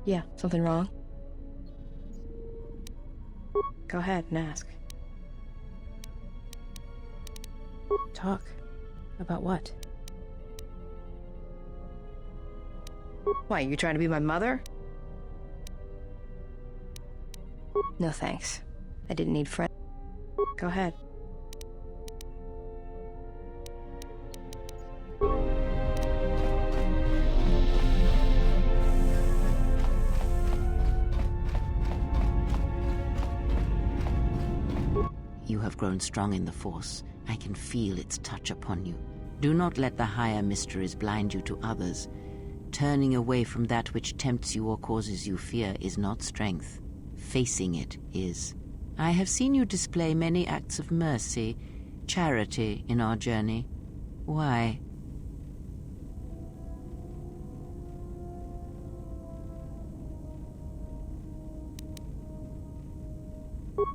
Yeah, something wrong? Go ahead and ask. Talk. About what? Why, you trying to be my mother? No thanks. I didn't need friends. Go ahead. You have grown strong in the Force. I can feel its touch upon you. Do not let the higher mysteries blind you to others. Turning away from that which tempts you or causes you fear is not strength. Facing it is. I have seen you display many acts of mercy, charity in our journey. Why?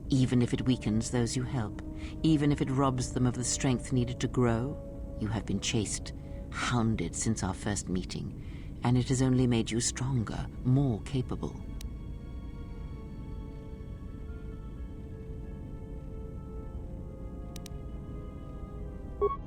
Even if it weakens those you help, even if it robs them of the strength needed to grow, you have been chased, hounded since our first meeting, and it has only made you stronger, more capable.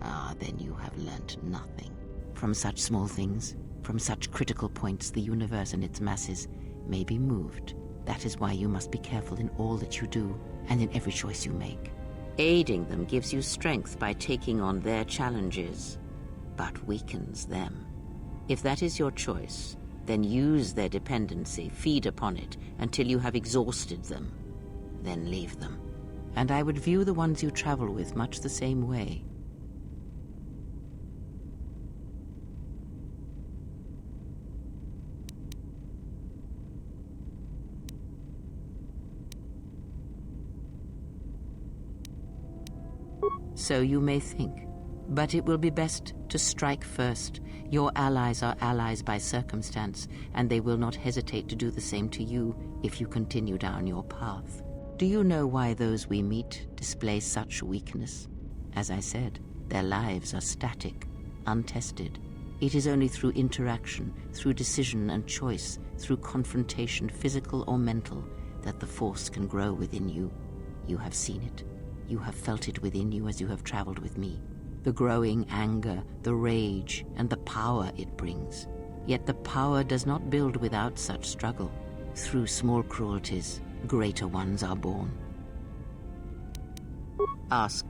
Ah, then you have learnt nothing. From such small things, from such critical points, the universe and its masses may be moved. That is why you must be careful in all that you do and in every choice you make. Aiding them gives you strength by taking on their challenges, but weakens them. If that is your choice, then use their dependency, feed upon it until you have exhausted them. Then leave them. And I would view the ones you travel with much the same way. So you may think, but it will be best to strike first. Your allies are allies by circumstance, and they will not hesitate to do the same to you if you continue down your path. Do you know why those we meet display such weakness? As I said, their lives are static, untested. It is only through interaction, through decision and choice, through confrontation, physical or mental, that the Force can grow within you. You have seen it. You have felt it within you as you have traveled with me. The growing anger, the rage, and the power it brings. Yet the power does not build without such struggle. Through small cruelties, greater ones are born. Ask.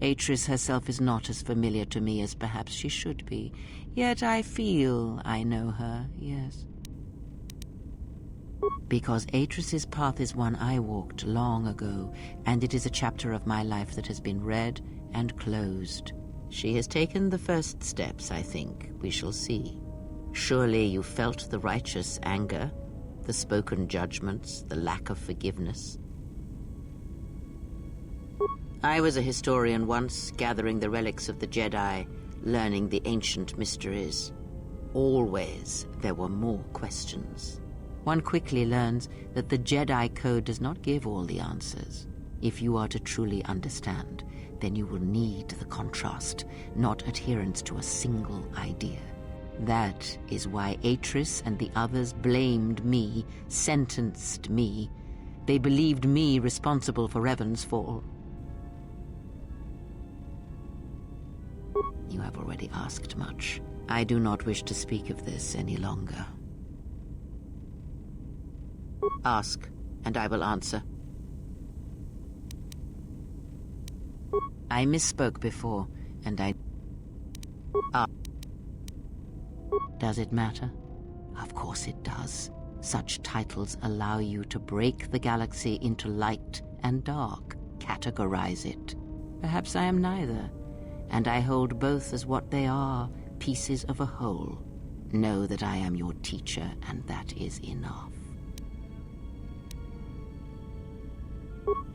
Atris herself is not as familiar to me as perhaps she should be. Yet I feel I know her, yes. Because Atris's path is one I walked long ago, and it is a chapter of my life that has been read and closed. She has taken the first steps, I think. We shall see. Surely you felt the righteous anger, the spoken judgments, the lack of forgiveness. I was a historian once, gathering the relics of the Jedi, learning the ancient mysteries. Always there were more questions. One quickly learns that the Jedi Code does not give all the answers. If you are to truly understand, then you will need the contrast, not adherence to a single idea. That is why Atris and the others blamed me, sentenced me. They believed me responsible for Revan's fall. You have already asked much. I do not wish to speak of this any longer. Ask, and I will answer. I misspoke before, and I... Does it matter? Of course it does. Such titles allow you to break the galaxy into light and dark, categorize it. Perhaps I am neither, and I hold both as what they are, pieces of a whole. Know that I am your teacher, and that is enough.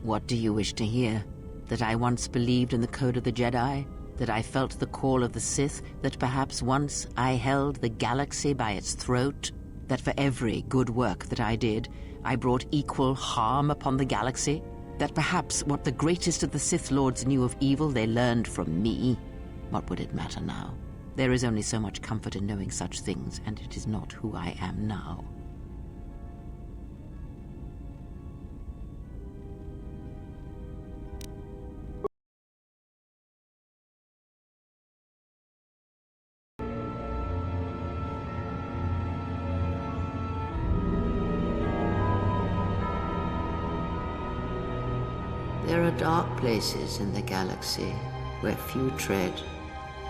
What do you wish to hear? That I once believed in the Code of the Jedi? That I felt the call of the Sith? That perhaps once I held the galaxy by its throat? That for every good work that I did, I brought equal harm upon the galaxy? That perhaps what the greatest of the Sith Lords knew of evil they learned from me? What would it matter now? There is only so much comfort in knowing such things, and it is not who I am now. There are dark places in the galaxy where few tread,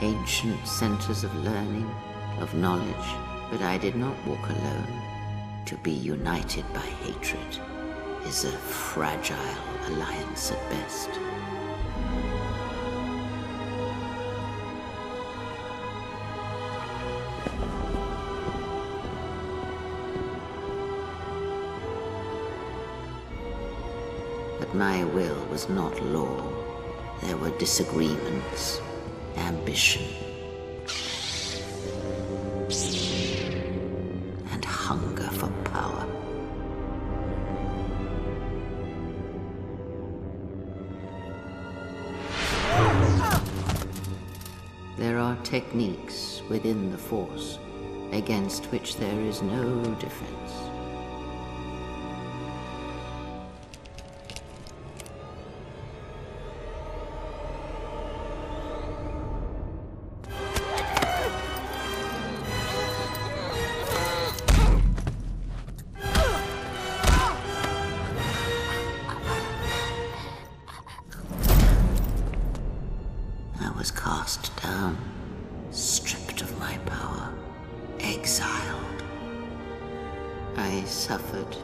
ancient centers of learning, of knowledge, but I did not walk alone. To be united by hatred is a fragile alliance at best. But my will was not law. There were disagreements, ambition, and hunger for power. There are techniques within the Force against which there is no defense. I was cast down, stripped of my power, exiled. I suffered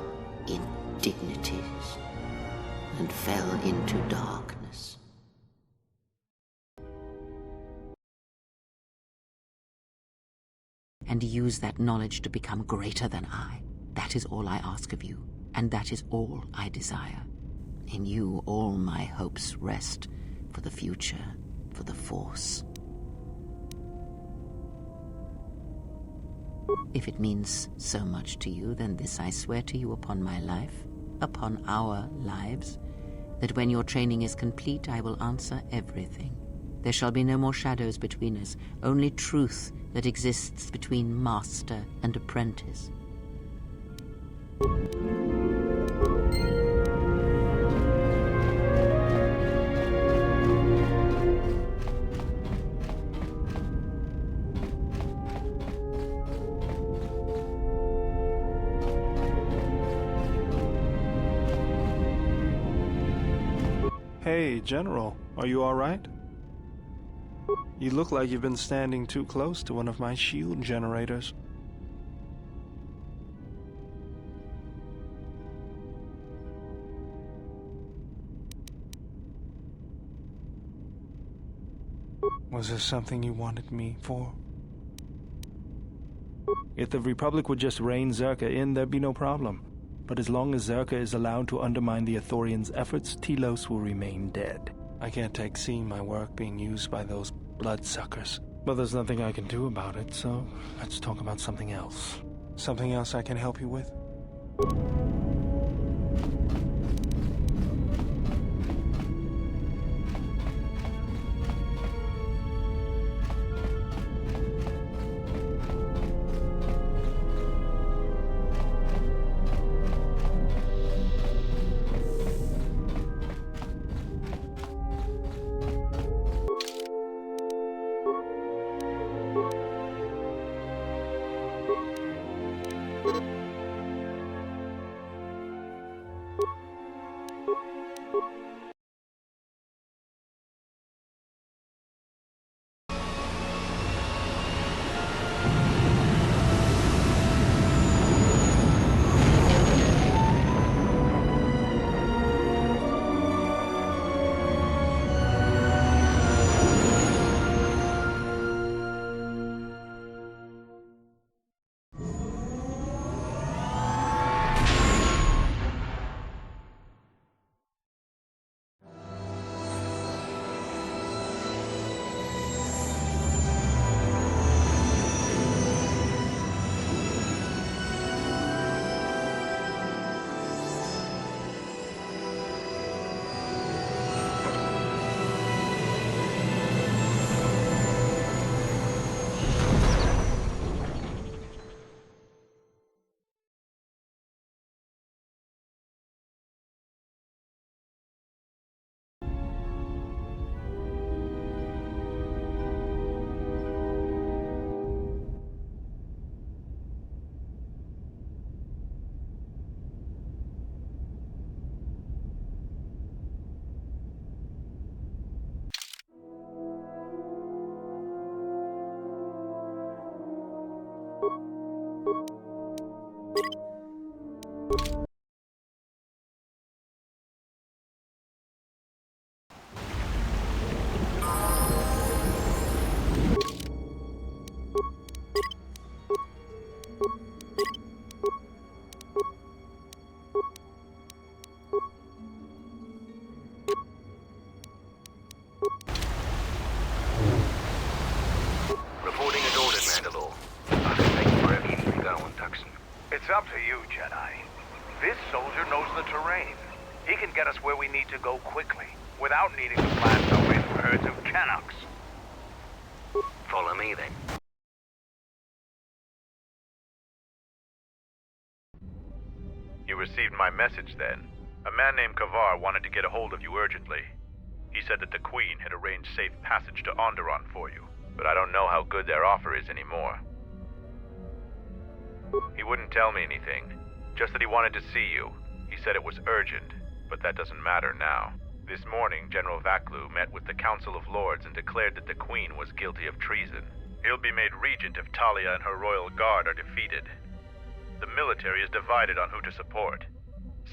indignities and fell into darkness. And use that knowledge to become greater than I. That is all I ask of you, and that is all I desire. In you all my hopes rest for the future, for the Force. If it means so much to you, then this I swear to you upon my life, upon our lives, that when your training is complete, I will answer everything. There shall be no more shadows between us, only truth that exists between master and apprentice. Hey, General, are you all right? You look like you've been standing too close to one of my shield generators. Was there something you wanted me for? If the Republic would just rein Zerka in, there'd be no problem. But as long as Zerka is allowed to undermine the Ithorians' efforts, Telos will remain dead. I can't take seeing my work being used by those bloodsuckers. But there's nothing I can do about it, so let's talk about something else. Something else I can help you with? It's up to you, Jedi. This soldier knows the terrain. He can get us where we need to go quickly, without needing to blast our way through herds of Canucks. Follow me, then. You received my message, then. A man named Kavar wanted to get a hold of you urgently. He said that the Queen had arranged safe passage to Onderon for you, but I don't know how good their offer is anymore. He wouldn't tell me anything, just that he wanted to see you. He said it was urgent, but that doesn't matter now. This morning, General Vaklu met with the Council of Lords and declared that the Queen was guilty of treason. He'll be made regent if Talia and her royal guard are defeated. The military is divided on who to support.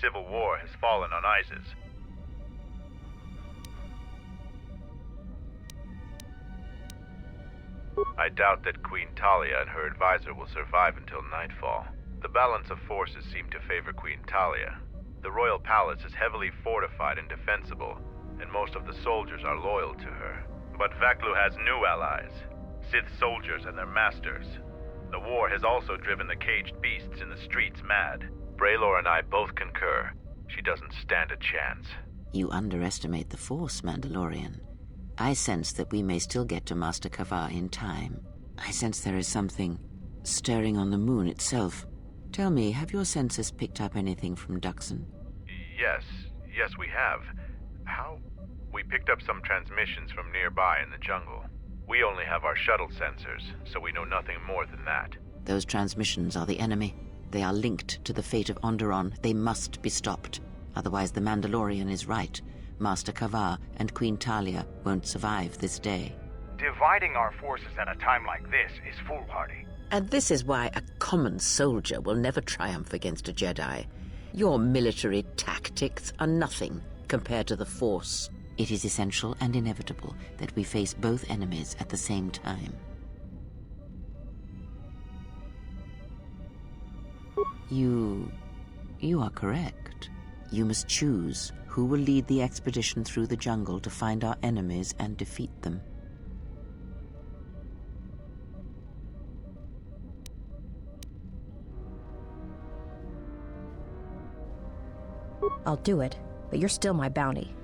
Civil war has fallen on Isis. I doubt that Queen Talia and her advisor will survive until nightfall. The balance of forces seem to favor Queen Talia. The royal palace is heavily fortified and defensible, and most of the soldiers are loyal to her. But Vaklu has new allies, Sith soldiers and their masters. The war has also driven the caged beasts in the streets mad. Braylor and I both concur. She doesn't stand a chance. You underestimate the Force, Mandalorian. I sense that we may still get to Master Kavar in time. I sense there is something stirring on the moon itself. Tell me, have your senses picked up anything from Duxon? Yes, we have. How? We picked up some transmissions from nearby in the jungle. We only have our shuttle sensors, so we know nothing more than that. Those transmissions are the enemy. They are linked to the fate of Onderon. They must be stopped. Otherwise the Mandalorian is right. Master Kavar and Queen Talia won't survive this day. Dividing our forces at a time like this is foolhardy. And this is why a common soldier will never triumph against a Jedi. Your military tactics are nothing compared to the Force. It is essential and inevitable that we face both enemies at the same time. You are correct. You must choose who will lead the expedition through the jungle to find our enemies and defeat them. I'll do it, but you're still my bounty.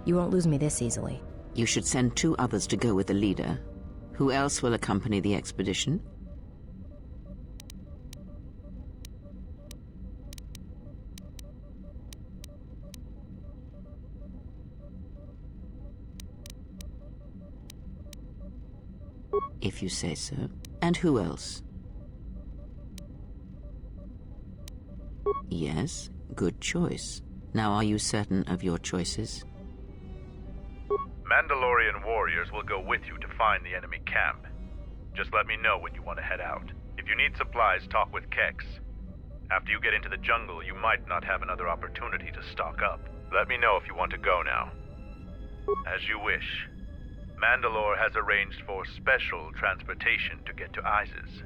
You won't lose me this easily. You should send 2 others to go with the leader. Who else will accompany the expedition? If you say so. And who else? Yes, good choice. Now are you certain of your choices? Mandalorian warriors will go with you to find the enemy camp. Just let me know when you want to head out. If you need supplies, talk with Kex. After you get into the jungle, you might not have another opportunity to stock up. Let me know if you want to go now. As you wish. Mandalore has arranged for special transportation to get to Isis.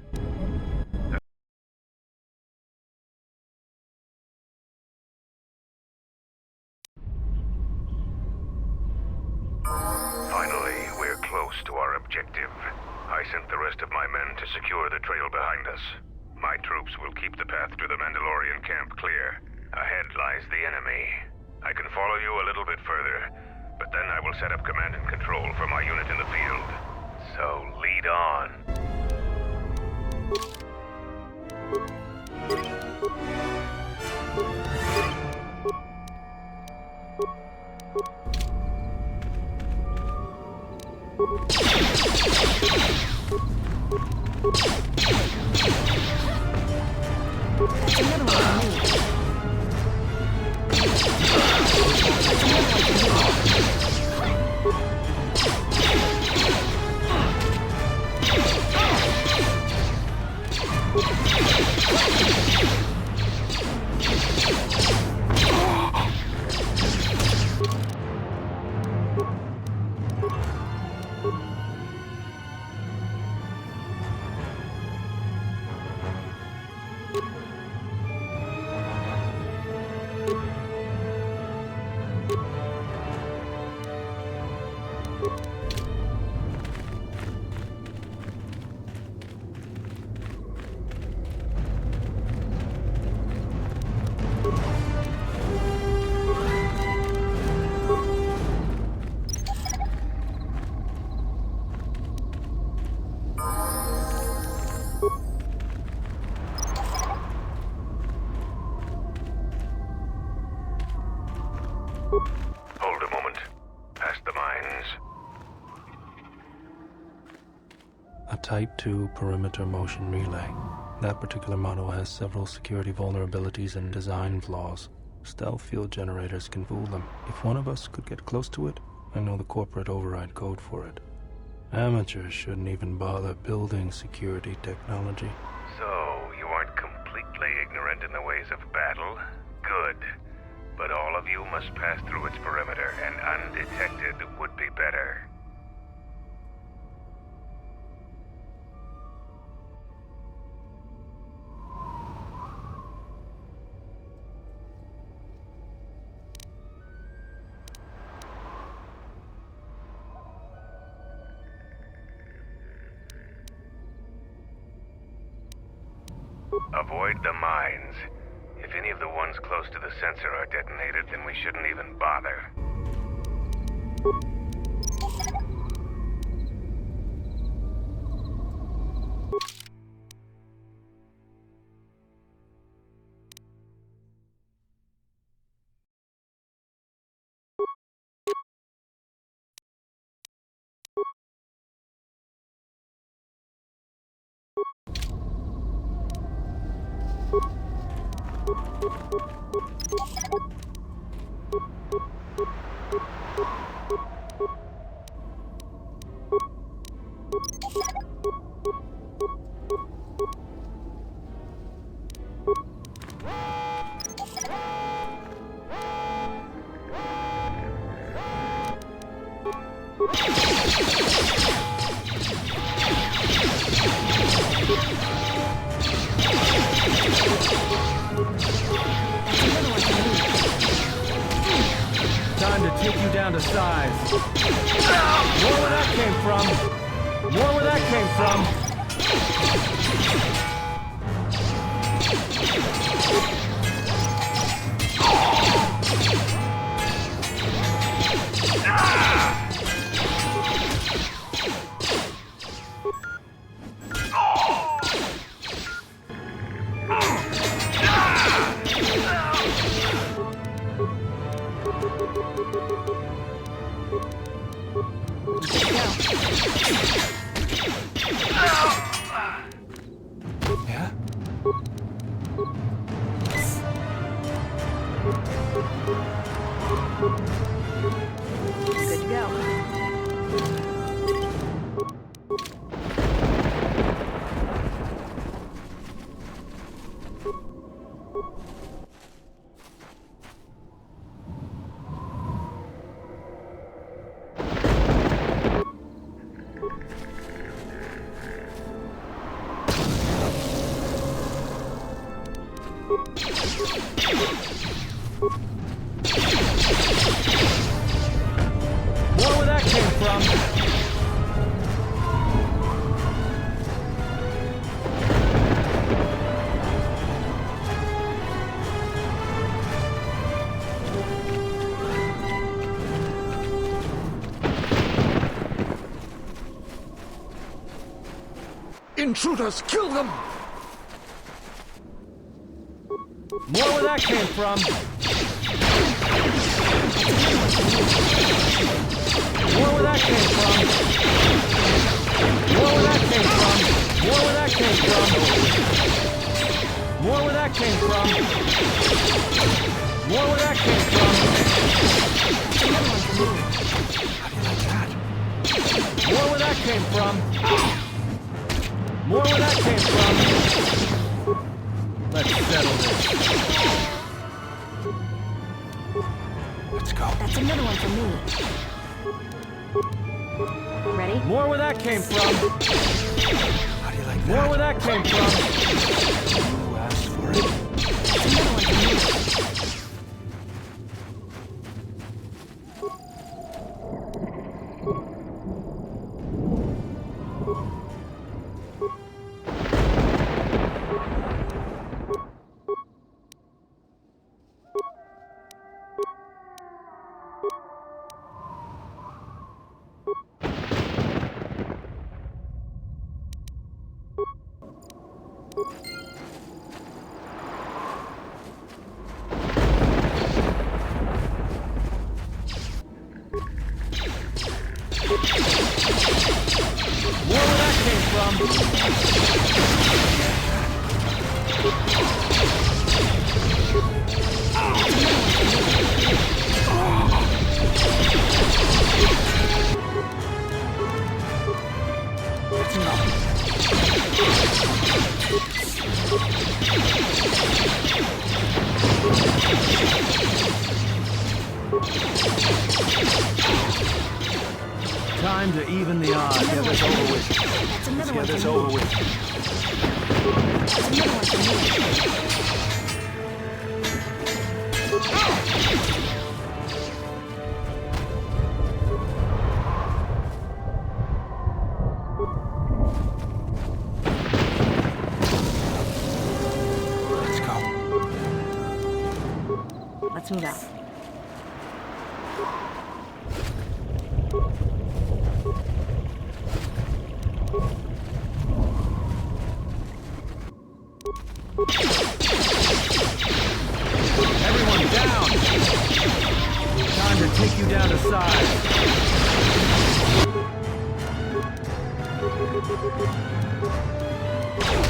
Finally, we're close to our objective. I sent the rest of my men to secure the trail behind us. My troops will keep the path to the Mandalorian camp clear. Ahead lies the enemy. I can follow you a little bit further, but then I will set up command and control for my unit in the field. So lead on. Another one for me. Hold a moment. Past the mines. A Type 2 perimeter motion relay. That particular model has several security vulnerabilities and design flaws. Stealth field generators can fool them. If one of us could get close to it, I know the corporate override code for it. Amateurs shouldn't even bother building security technology. So, you aren't completely ignorant in the ways of battle? Good. But all of you must pass through its perimeter, and undetected would be better. Avoid the mines. If any of the ones close to the sensor are detonated, then we shouldn't even bother. Time to take you down to size. More where that came from. More where that came from. Yeah? Good to go. More where that came from. Intruders, kill them! More where that came from. More where that came from. More where that came from. More where that came from. More where that came from. More where that came from. More where that came from. More where that came from. Let's settle this. Let's go. That's another one for me. Ready? More where that came from. How do you like More that? where that came from. Who asked for it? That's another one for me. Time to even the odds. Get this over with. That's another one Get this for me. over with. That's another one for me. Let's go. Let's move out. Everyone down! Time to take you down to size.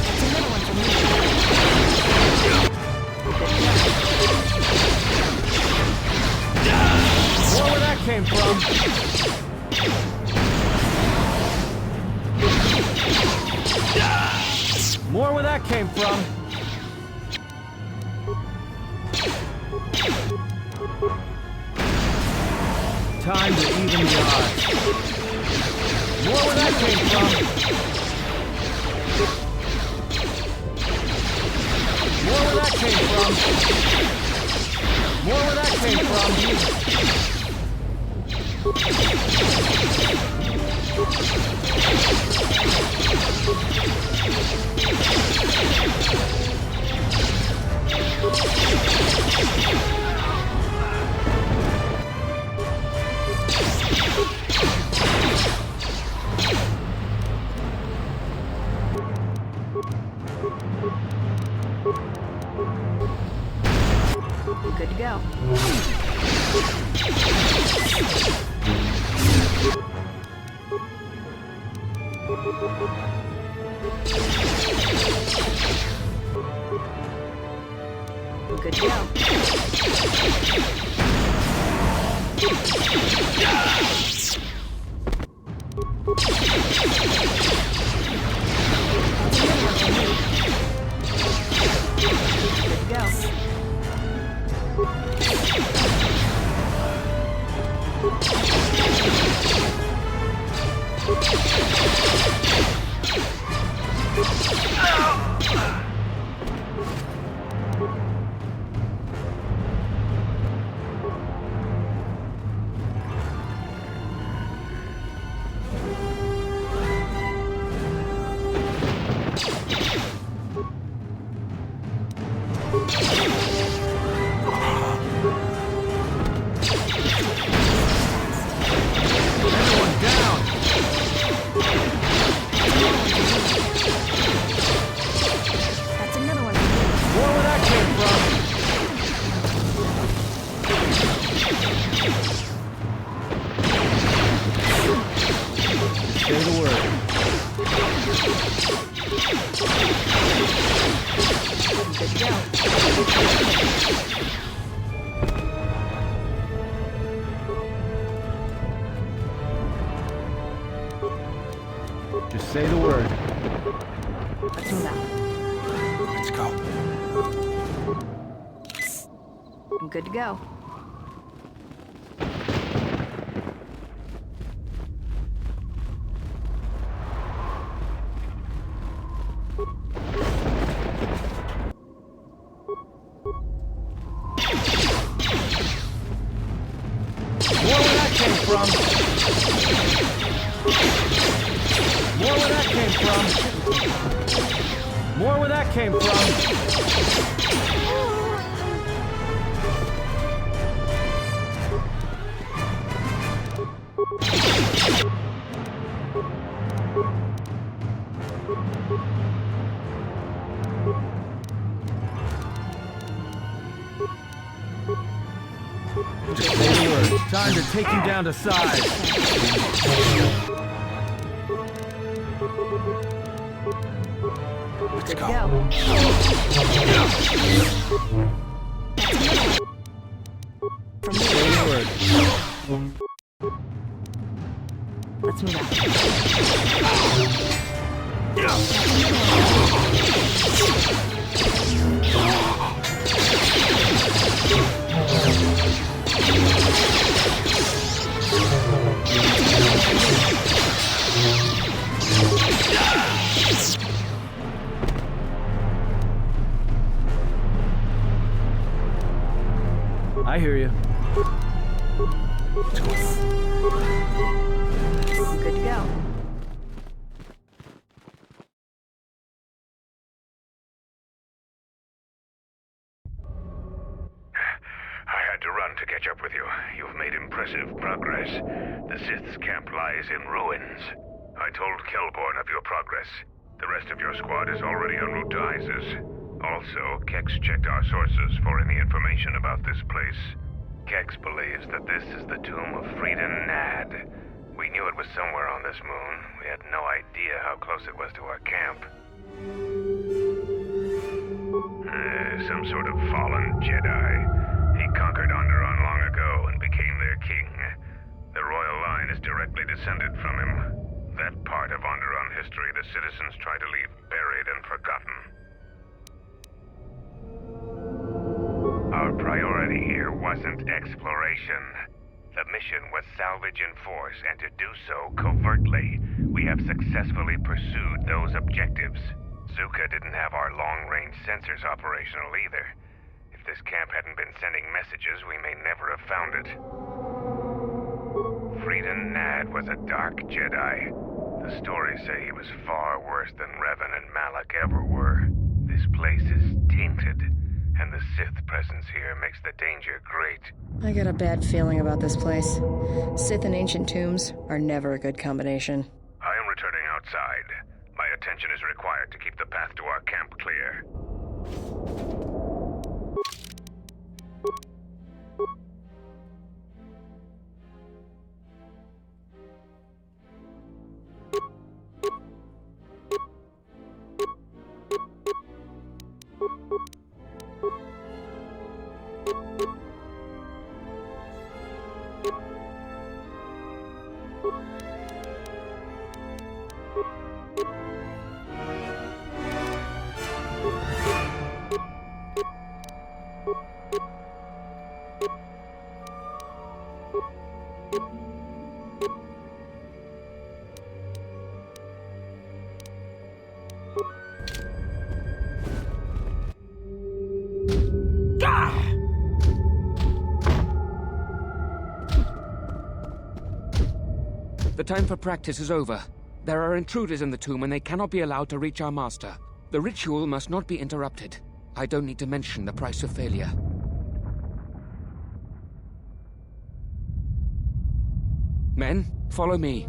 That's another one for me. More where that came from. More where that came from. Time to even the odds. More where that came from. More where that came from. More where that came from. Good to go. Good to go. Good to go. Everyone down! That's another one for me. More where that came from. Say the word. Good to go. Just say the word. Let's move out. Let's go. I'm good to go. More where that came from. More where that came from. More where that came from. Just say the word. Time to take you down to size. Let's Good go. to go. From here. Forward. Let's move out. I hear you. Good to go. I had to run to catch up with you. You've made impressive progress. The Sith's camp lies in ruins. I told Kelborn of your progress. The rest of your squad is already en route to Isis. Also, Kex checked our sources for any information about this place. Kex believes that this is the tomb of Friedan Nad. We knew it was somewhere on this moon. We had no idea how close it was to our camp. Some sort of fallen Jedi. He conquered Onderon long ago and became their king. The royal line is directly descended from him. That part of Onderon history the citizens try to leave buried and forgotten. Our priority here wasn't exploration. The mission was salvage in force, and to do so covertly. We have successfully pursued those objectives. Zuka didn't have our long-range sensors operational either. If this camp hadn't been sending messages, we may never have found it. Friedan Nad was a dark Jedi. The stories say he was far worse than Revan and Malak ever were. This place is tainted, and the Sith presence here makes the danger great. I got a bad feeling about this place. Sith and ancient tombs are never a good combination. I am returning outside. My attention is required to keep the path to our camp clear. The time for practice is over. There are intruders in the tomb and they cannot be allowed to reach our master. The ritual must not be interrupted. I don't need to mention the price of failure. Men, follow me.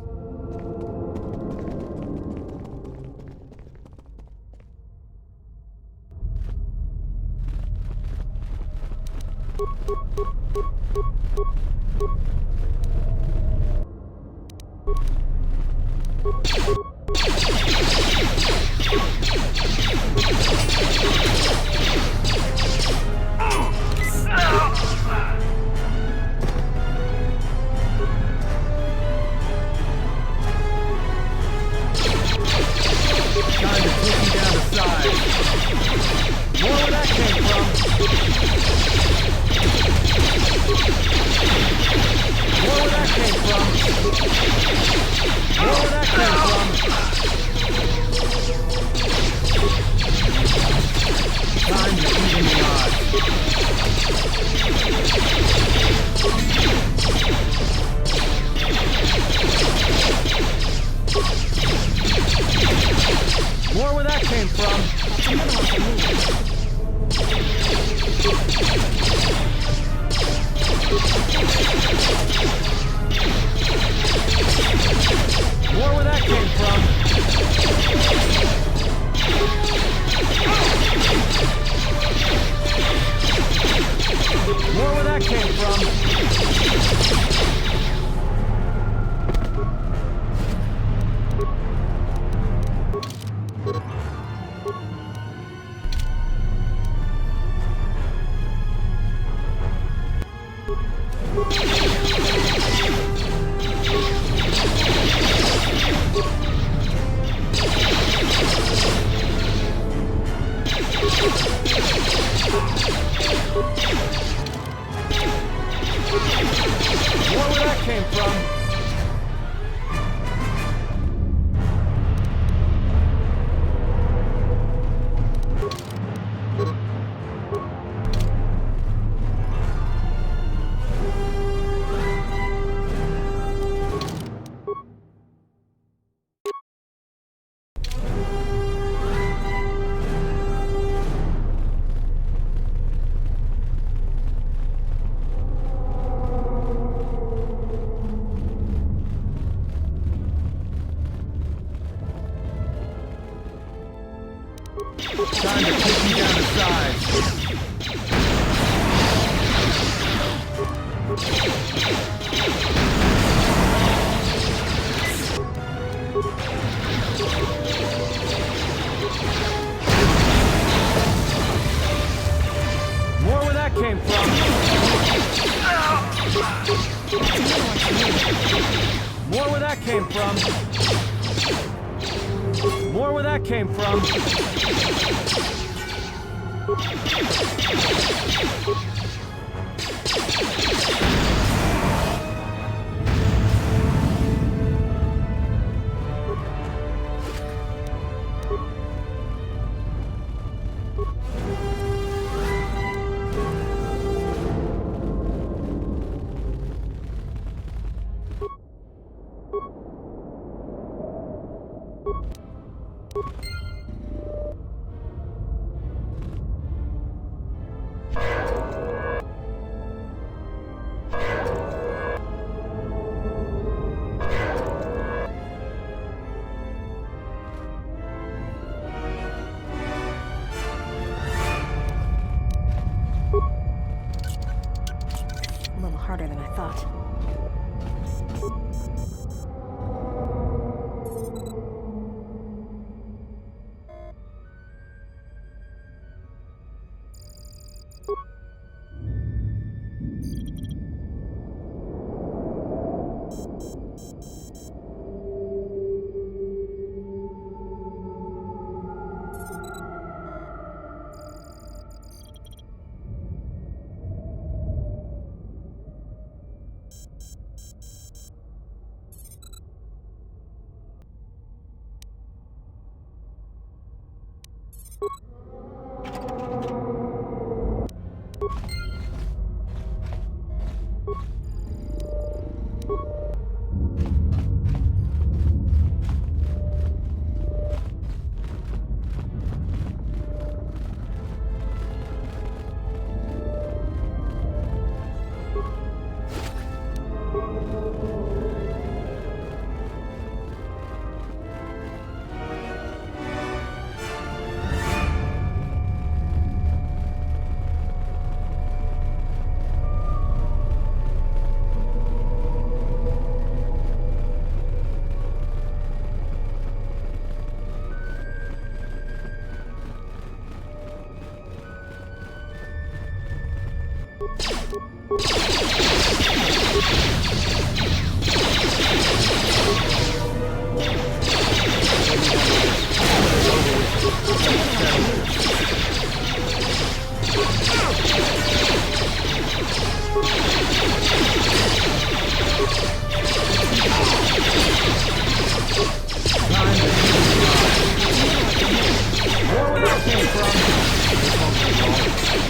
More where that came from. Time to kick me down the sides. More where that came from. More where that came from. More where that came from. A little harder than I thought.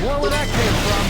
More where that came from.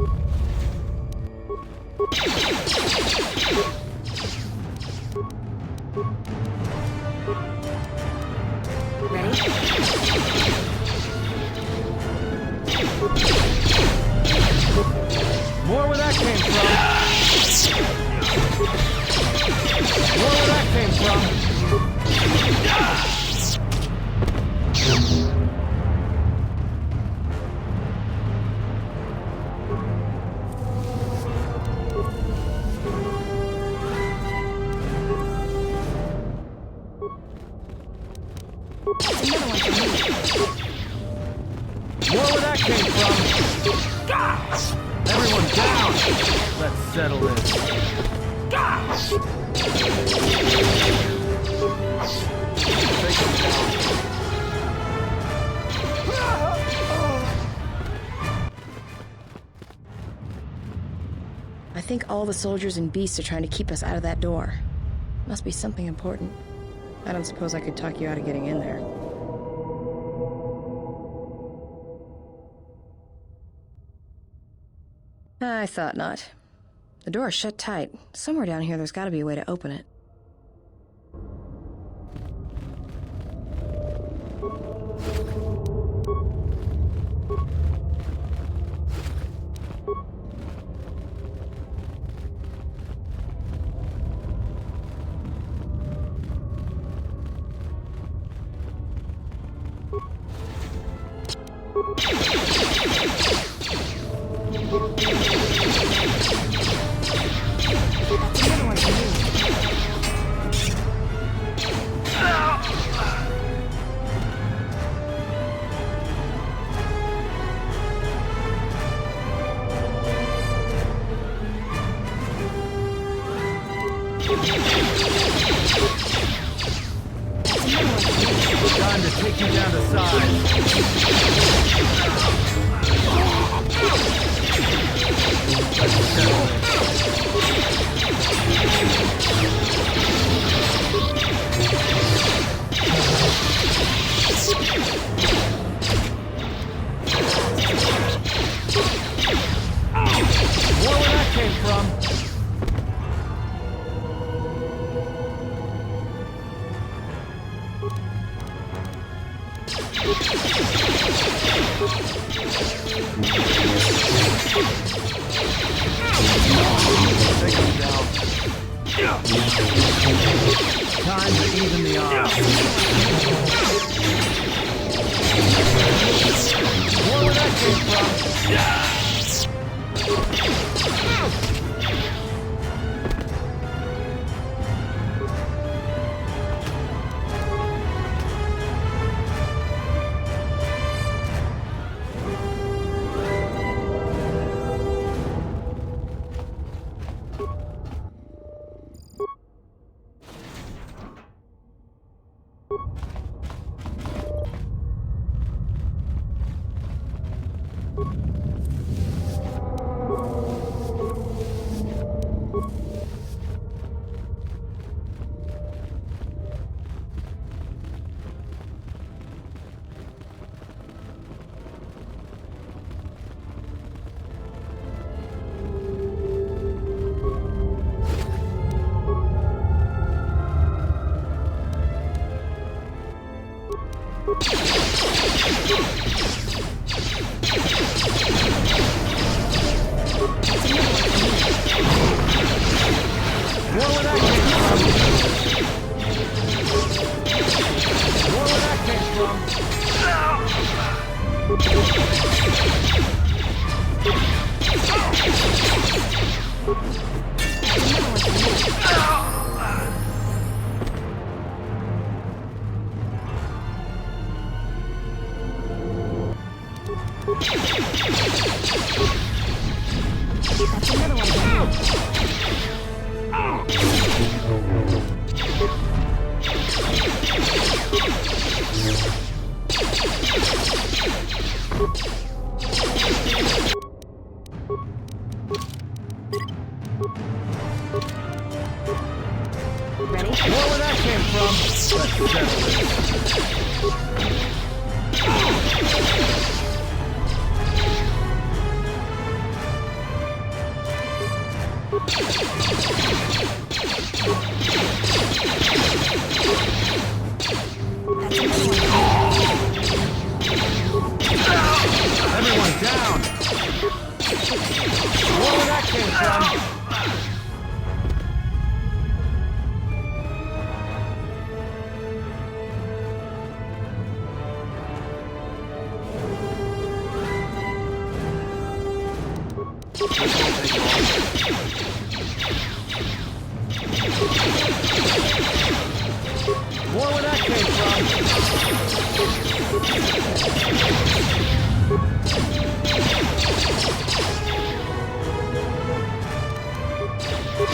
More where that came from. More where that came from. More where that came from. Everyone down! Let's settle this. Take him down. I think all the soldiers and beasts are trying to keep us out of that door. Must be something important. I don't suppose I could talk you out of getting in there. I thought not. The door is shut tight. Somewhere down here there's got to be a way to open it. Time to take you down to size. Let's settle it. More where that came from. Take him down. Time to even the odds. More where that came from. Everyone down! Where that came from? More where that came from.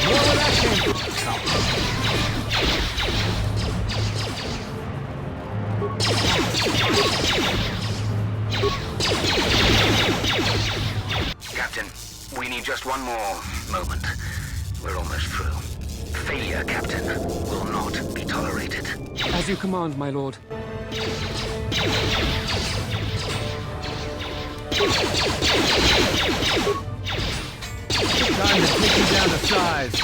More where that came from. Captain, we need just one more moment. We're almost through. Failure, Captain, will not be tolerated. As you command, my lord. Time to take you down to size.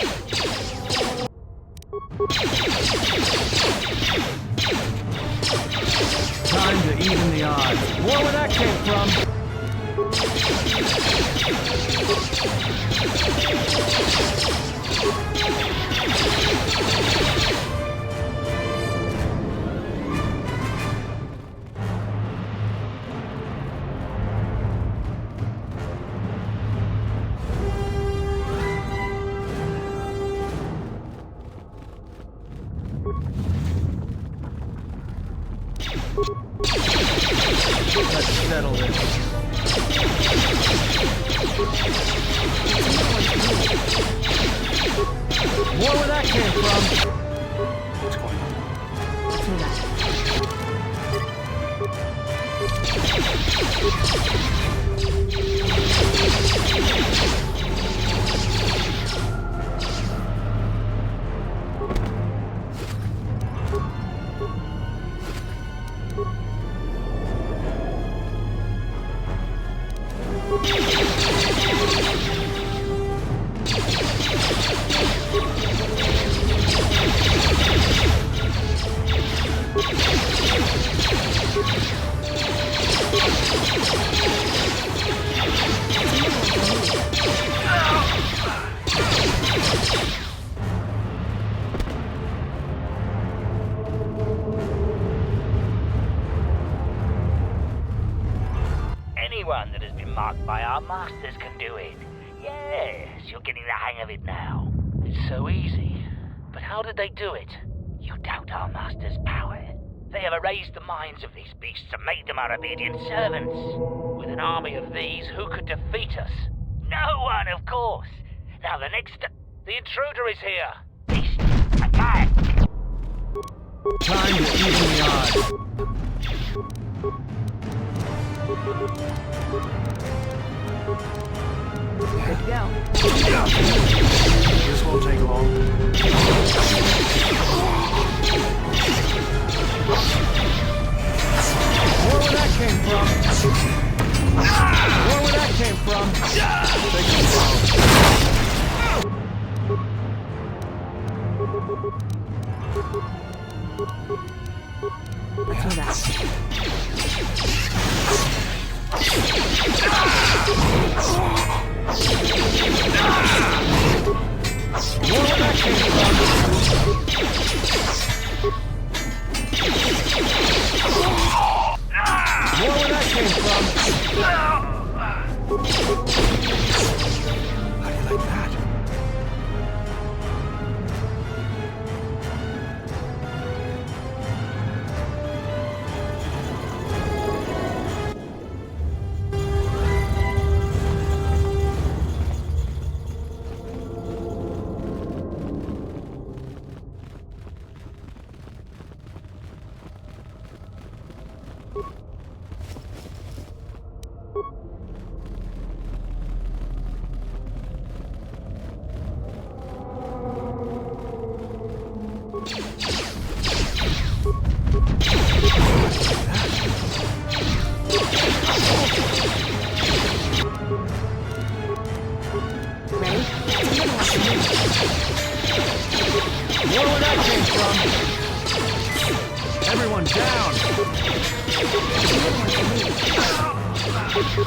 Time to even the odds. More where that came from. Let's settle this. More where that came from. What's going on? Let's move out. Anyone that has been marked by our masters can do it. Yes, you're getting the hang of it now. It's so easy. But how did they do it? You doubt our masters' power. They have erased the minds of these beasts and made them our obedient servants. With an army of these, who could defeat us? No one, of course. Now the intruder is here. Beast, attack! Time to even the odds. Good to go. This won't take long. More where that came from. More where that came from. Take it slow. Let's move out. More where that came from. More where that came from. How do you like that?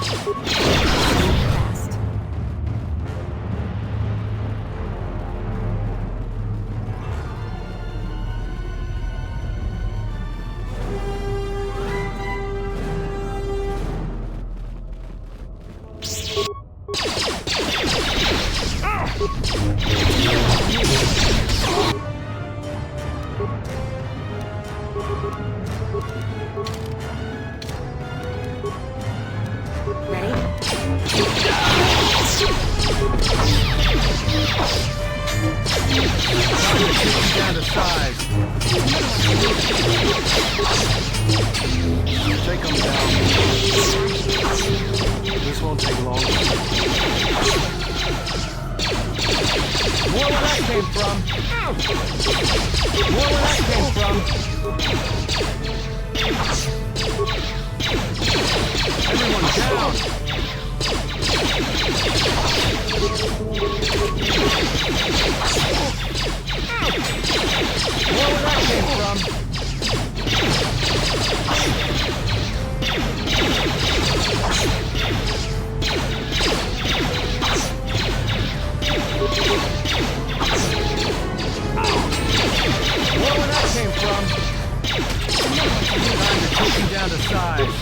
Fast. Down to size. Take them down. This won't take long. More where that came from. More where that came from. Everyone down. More where that came from. More where that came from. Time to take him down to size.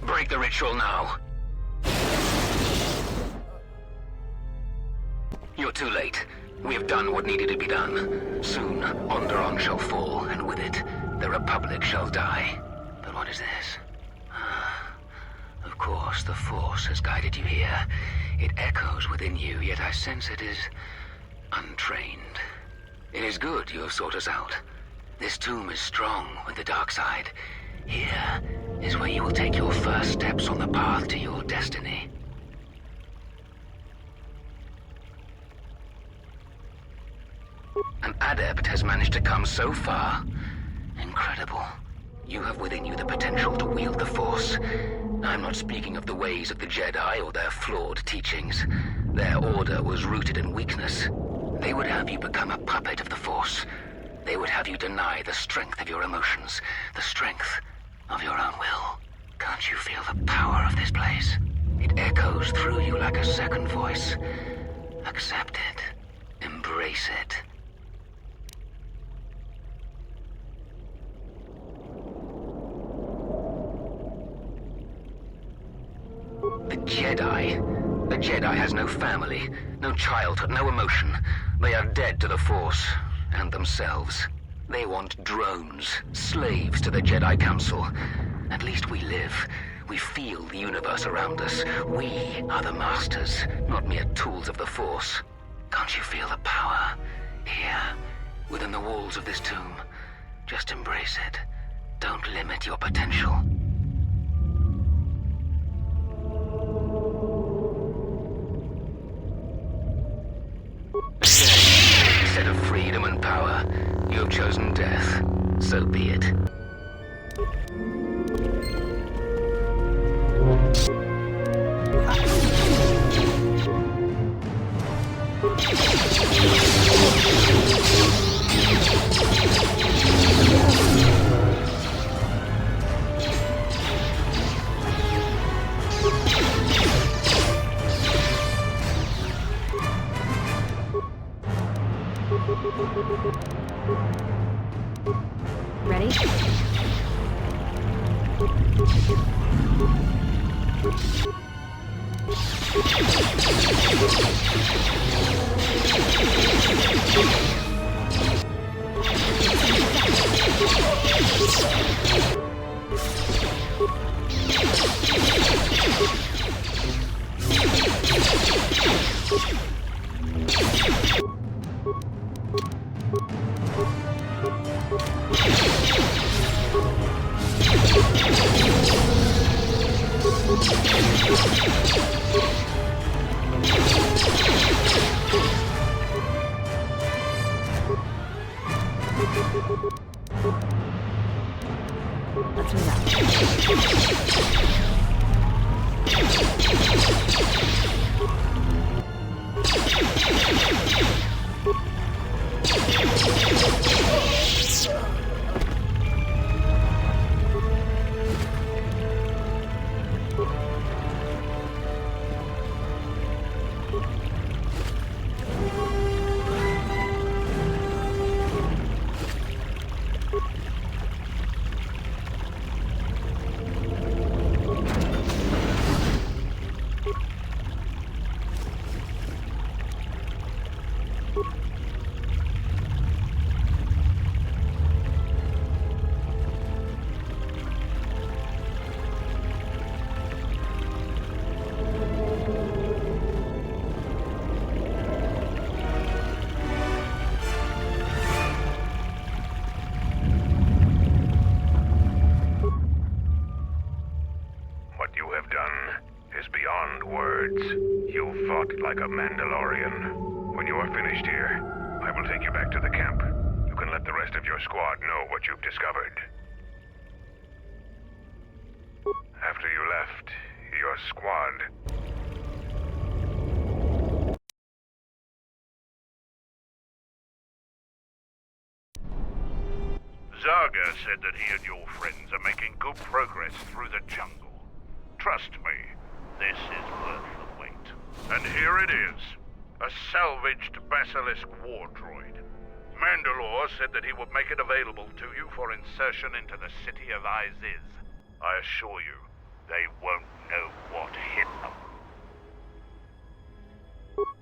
Break the ritual now. You're too late. We have done what needed to be done. Soon, Onderon shall fall, and with it, the Republic shall die. But what is this? Of course, the Force has guided you here. It echoes within you, yet I sense it is untrained. It is good you have sought us out. This tomb is strong with the dark side. Here is where you will take your first steps on the path to your destiny. An adept has managed to come so far. Incredible. You have within you the potential to wield the Force. I'm not speaking of the ways of the Jedi or their flawed teachings. Their order was rooted in weakness. They would have you become a puppet of the Force. They would have you deny the strength of your emotions, the strength of your own will. Can't you feel the power of this place? It echoes through you like a second voice. Accept it. Embrace it. The Jedi has no family, no childhood, no emotion. They are dead to the Force, and themselves. They want drones, slaves to the Jedi Council. At least we live. We feel the universe around us. We are the masters, not mere tools of the Force. Can't you feel the power? Here, within the walls of this tomb. Just embrace it. Don't limit your potential. Instead of freedom and power, you have chosen death. So be it. Ready? Let's move out. You fought like a Mandalorian. When you are finished here, I will take you back to the camp. You can let the rest of your squad know what you've discovered. After you left, your squad... Zarga said that he and your friends are making good progress through the jungle. Trust me, this is worth the wait. And here it is, a salvaged Basilisk war droid. Mandalore said that he would make it available to you for insertion into the city of Iziz. I assure you, they won't know what hit them.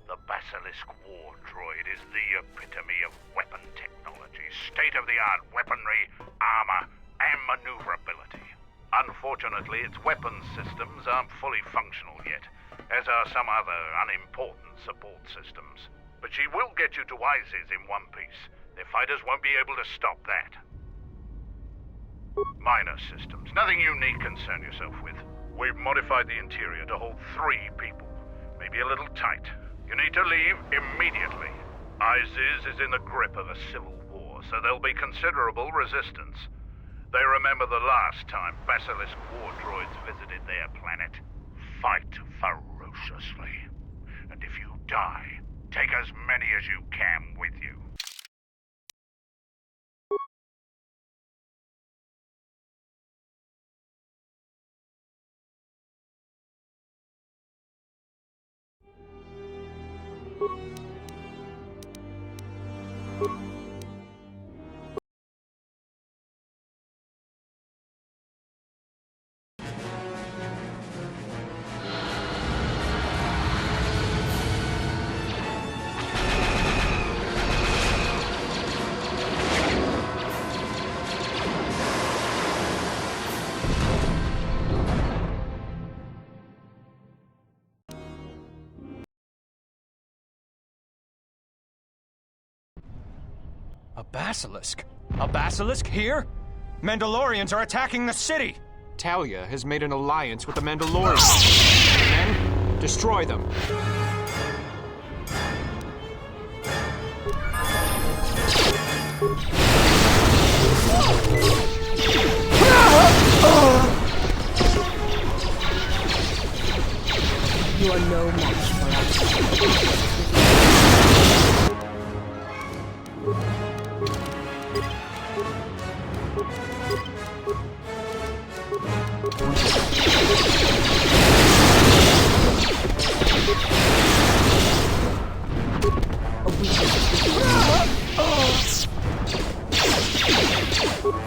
The Basilisk war droid is the epitome of weapon technology, state-of-the-art weaponry, armor, and maneuverability. Unfortunately, its weapons systems aren't fully functional yet, as are some other unimportant support systems. But she will get you to Iziz in one piece. Their fighters won't be able to stop that. Minor systems, nothing you need concern yourself with. We've modified the interior to hold 3 people. Maybe a little tight. You need to leave immediately. Iziz is in the grip of a civil war, so there'll be considerable resistance. They remember the last time Basilisk war droids visited their planet. Fight ferociously. And if you die, take as many as you can with you. A basilisk? A basilisk here? Mandalorians are attacking the city! Talia has made an alliance with the Mandalorians. Men, destroy them. You are no match for us.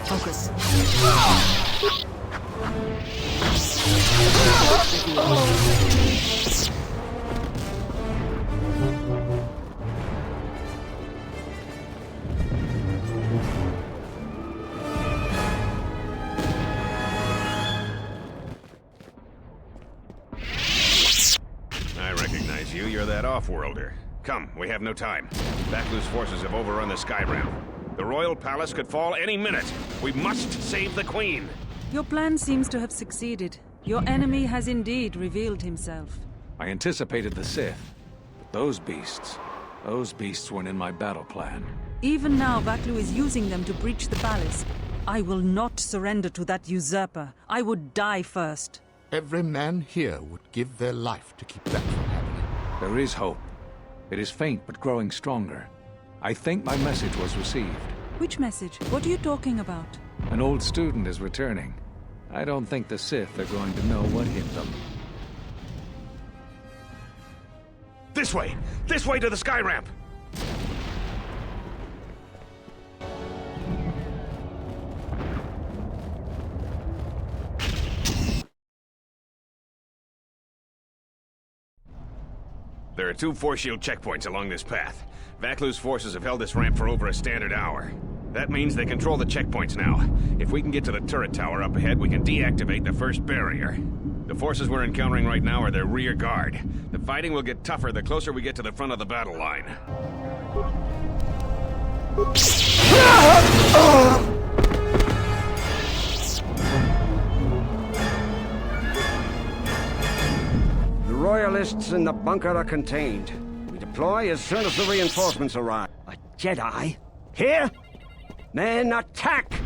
Focus. you, you're that off-worlder. Come, we have no time. Vaklu's forces have overrun the sky ramp. The royal palace could fall any minute. We must save the queen. Your plan seems to have succeeded. Your enemy has indeed revealed himself. I anticipated the Sith, but those beasts weren't in my battle plan. Even now, Vaklu is using them to breach the palace. I will not surrender to that usurper. I would die first. Every man here would give their life to keep that from happening. There is hope. It is faint but growing stronger. I think my message was received. Which message? What are you talking about? An old student is returning. I don't think the Sith are going to know what hit them. This way! This way to the sky ramp! There are 2 force shield checkpoints along this path. Vaklu's forces have held this ramp for over a standard hour. That means they control the checkpoints now. If we can get to the turret tower up ahead, we can deactivate the first barrier. The forces we're encountering right now are their rear guard. The fighting will get tougher the closer we get to the front of the battle line. The Royalists in the bunker are contained. We deploy as soon as the reinforcements arrive. A Jedi? Here? Men, attack!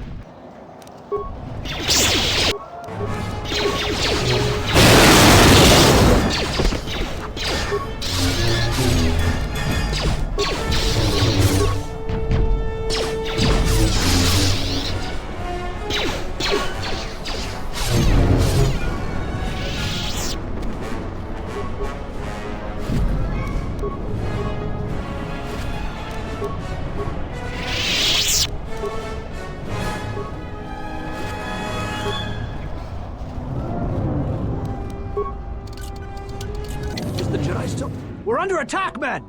We're under attack, men!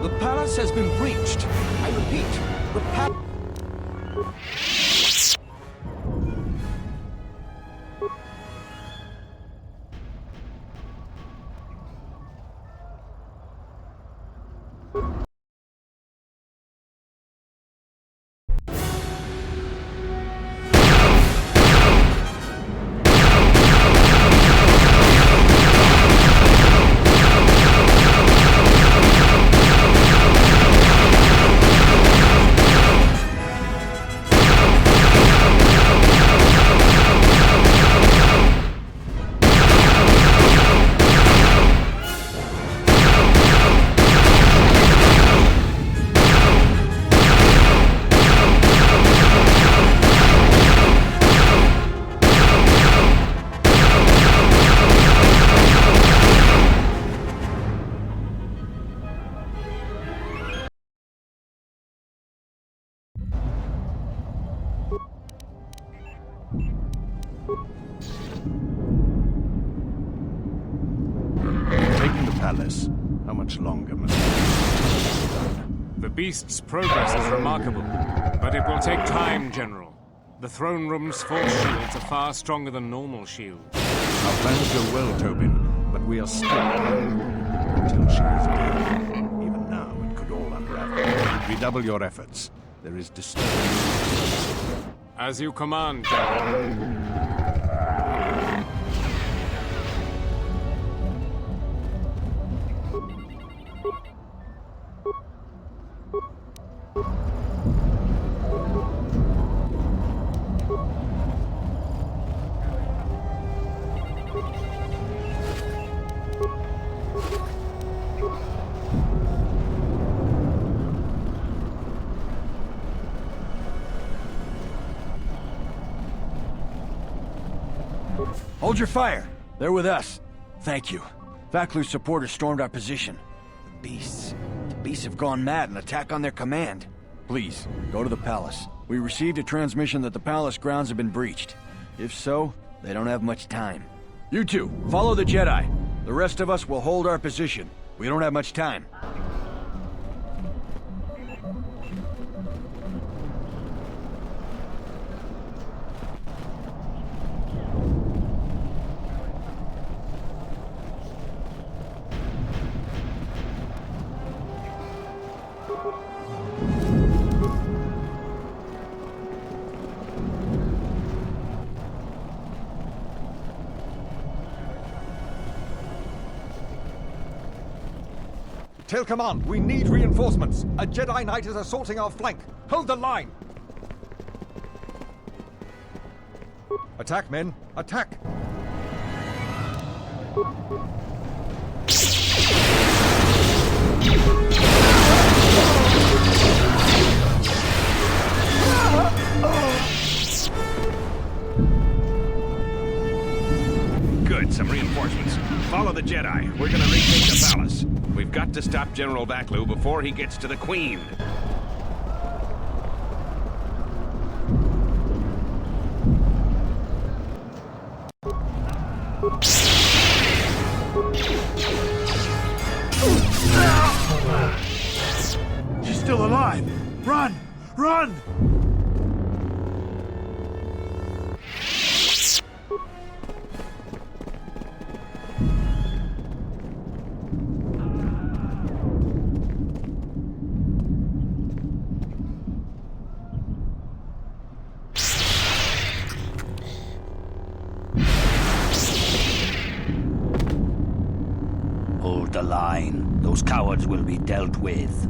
The palace has been breached. I repeat, the palace... How much longer must we... The beast's progress is remarkable, but it will take time, General. The throne room's force shields are far stronger than normal shields. Our plans go well, Tobin, but we are stuck until she is dead. Even now, it could all unravel. Redouble your efforts. There is disturbance. As you command, General. Hold your fire. They're with us. Thank you. Vaklu's supporters stormed our position. The beasts have gone mad and attack on their command. Please, go to the palace. We received a transmission that the palace grounds have been breached. If so, they don't have much time. You two, follow the Jedi. The rest of us will hold our position. We don't have much time. Tail Command, we need reinforcements. A Jedi Knight is assaulting our flank. Hold the line! Attack, men! Attack! Good, some reinforcements. Follow the Jedi. We're gonna retake the palace. We've got to stop General Vaklu before he gets to the Queen. She's still alive! Run! Run! Hold the line. Those cowards will be dealt with.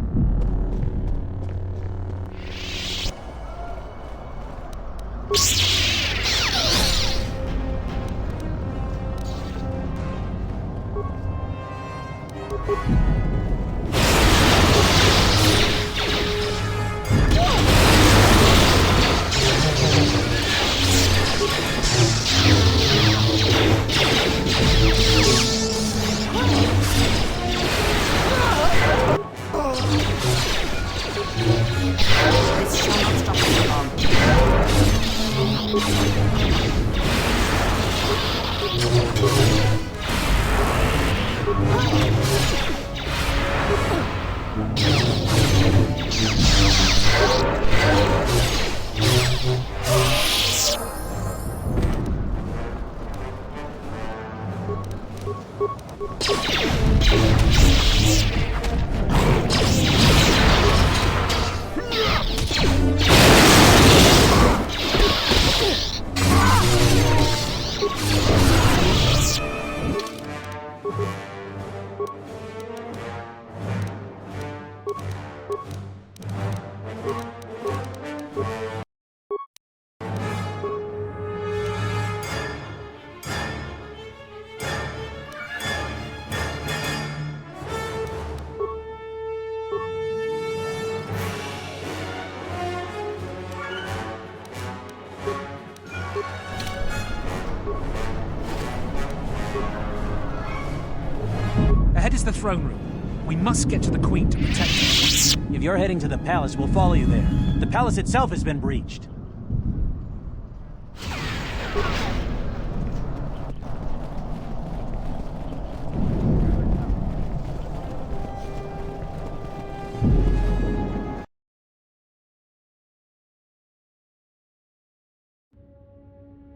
Ahead is the throne room. We must get to the Queen to protect her. If you're heading to the palace, we'll follow you there. The palace itself has been breached.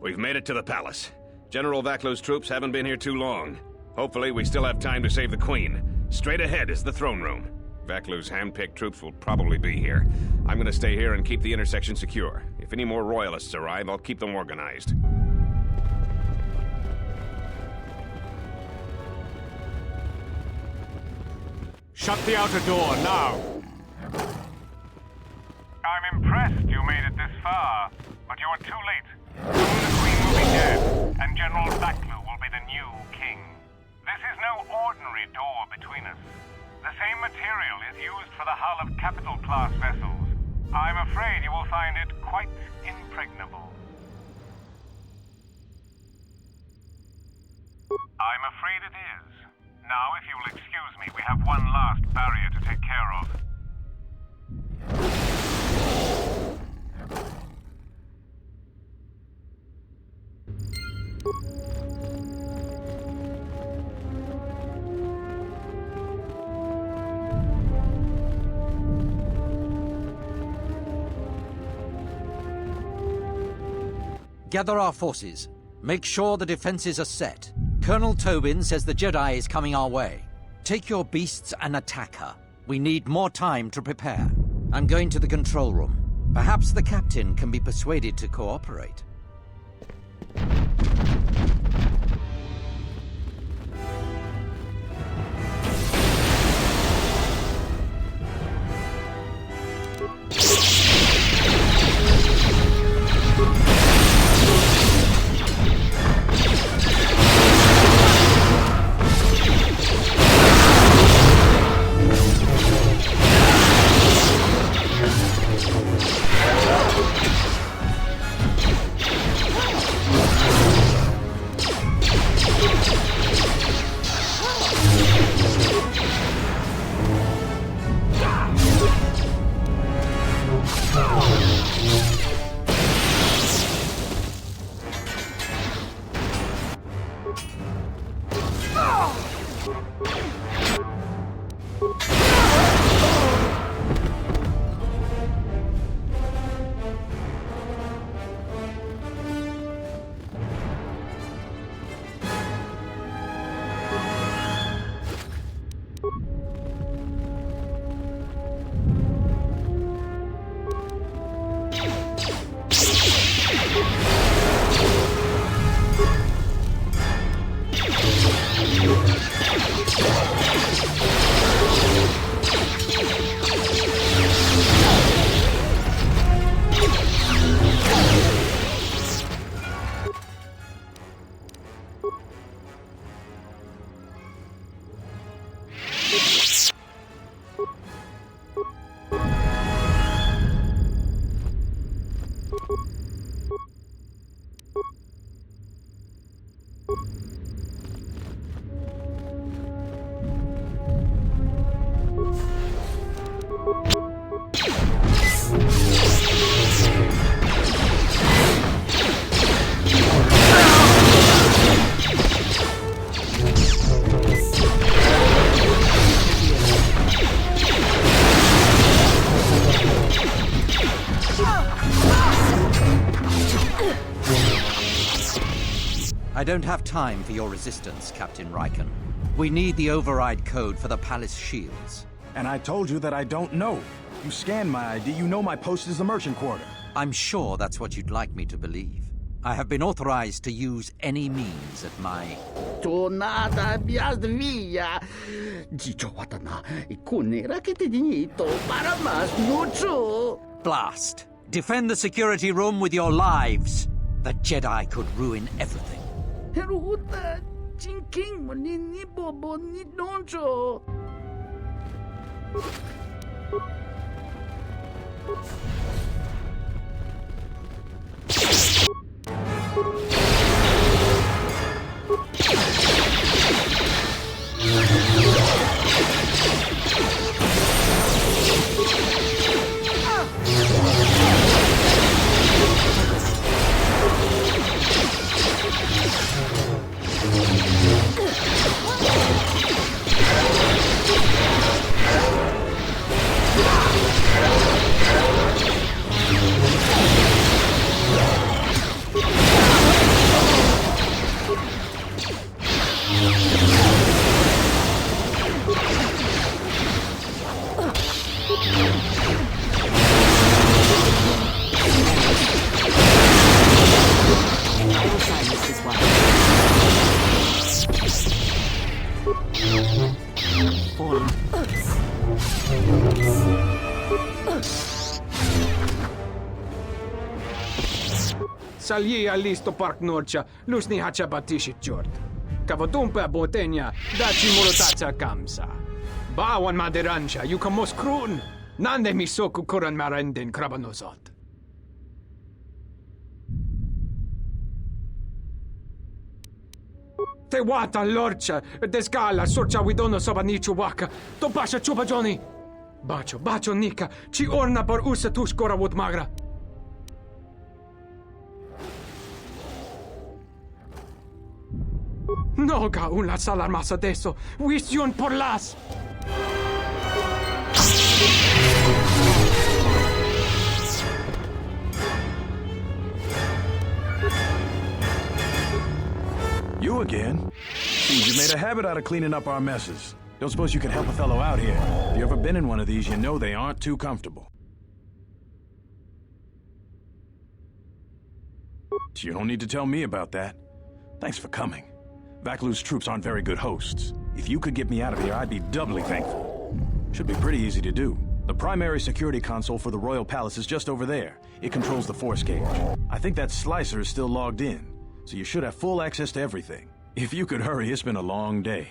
We've made it to the palace. General Vaklu's troops haven't been here too long. Hopefully, we still have time to save the Queen. Straight ahead is the throne room. Vaklu's hand-picked troops will probably be here. I'm gonna stay here and keep the intersection secure. If any more royalists arrive, I'll keep them organized. Shut the outer door, now! I'm impressed you made it this far, but you're too late. Soon the Queen will be dead, and General Vaklu will be the new king. This is no ordinary door between us. The same material is used for the hull of capital-class vessels. I'm afraid you will find it quite impregnable. I'm afraid it is. Now, if you will excuse me, we have one last barrier to take care of. Gather our forces. Make sure the defenses are set. Colonel Tobin says the Jedi is coming our way. Take your beasts and attack her. We need more time to prepare. I'm going to the control room. Perhaps the captain can be persuaded to cooperate. I don't have time for your resistance, Captain Riken. We need the override code for the palace shields. And I told you that I don't know. You scanned my ID, you know my post is the merchant quarter. I'm sure that's what you'd like me to believe. I have been authorized to use any means at my... Tornata via. Dziczowatana I kunera ketinito para mas mucho. Blast! Defend the security room with your lives. The Jedi could ruin everything. Heruta jinking ni bobo ni donjo. Salji listo park norcia, lusni hacha batishit jord. Kavotumpa botenia, dachi murutacha kamsa. Bawan maderansha, yukamos krun. Nande misoku kuran marenden krabanosot. Te wata lorcha, desgala sorcha widono sobanichu waka. To basha chupa Johnny. Bacho nika, ci orna por usa tuskora wot magra. Noga un las alarmas adesso. Vision por las. You again? Seems you made a habit out of cleaning up our messes. Don't suppose you could help a fellow out here? If you ever been in one of these, you know they aren't too comfortable. You don't need to tell me about that. Thanks for coming. Vaklu's troops aren't very good hosts. If you could get me out of here, I'd be doubly thankful. Should be pretty easy to do. The primary security console for the Royal Palace is just over there. It controls the force cage. I think that slicer is still logged in, so you should have full access to everything. If you could hurry, it's been a long day.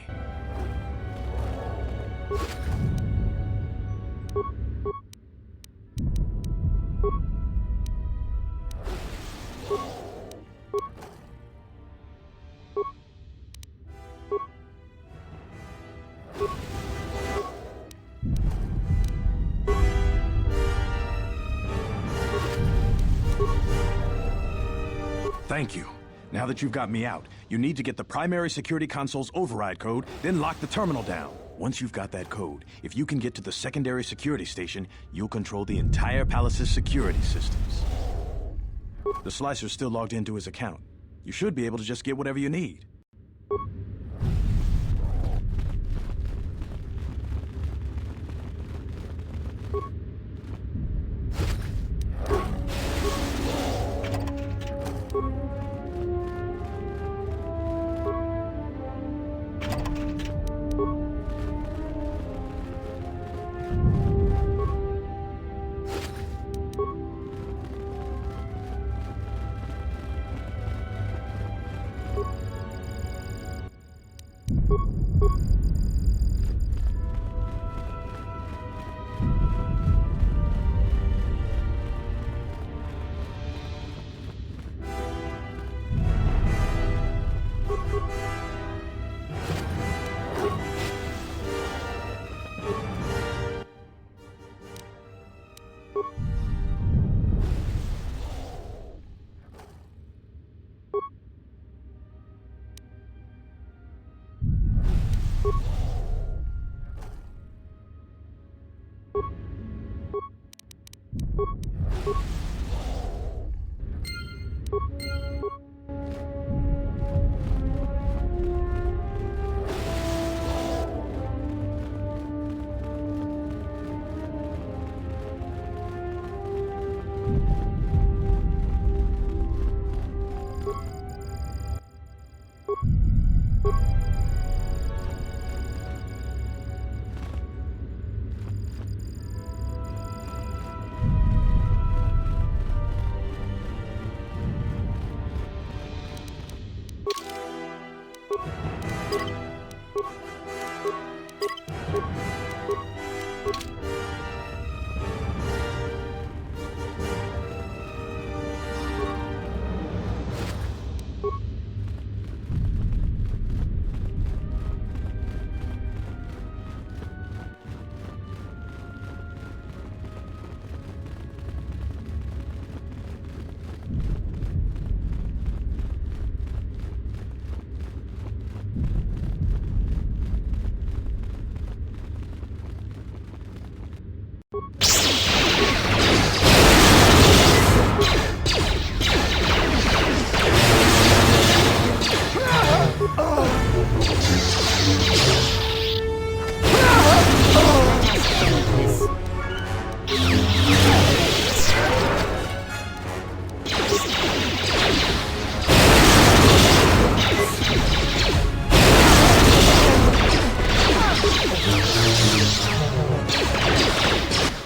Thank you. Now that you've got me out, you need to get the primary security console's override code, then lock the terminal down. Once you've got that code, if you can get to the secondary security station, you'll control the entire palace's security systems. The slicer's still logged into his account. You should be able to just get whatever you need.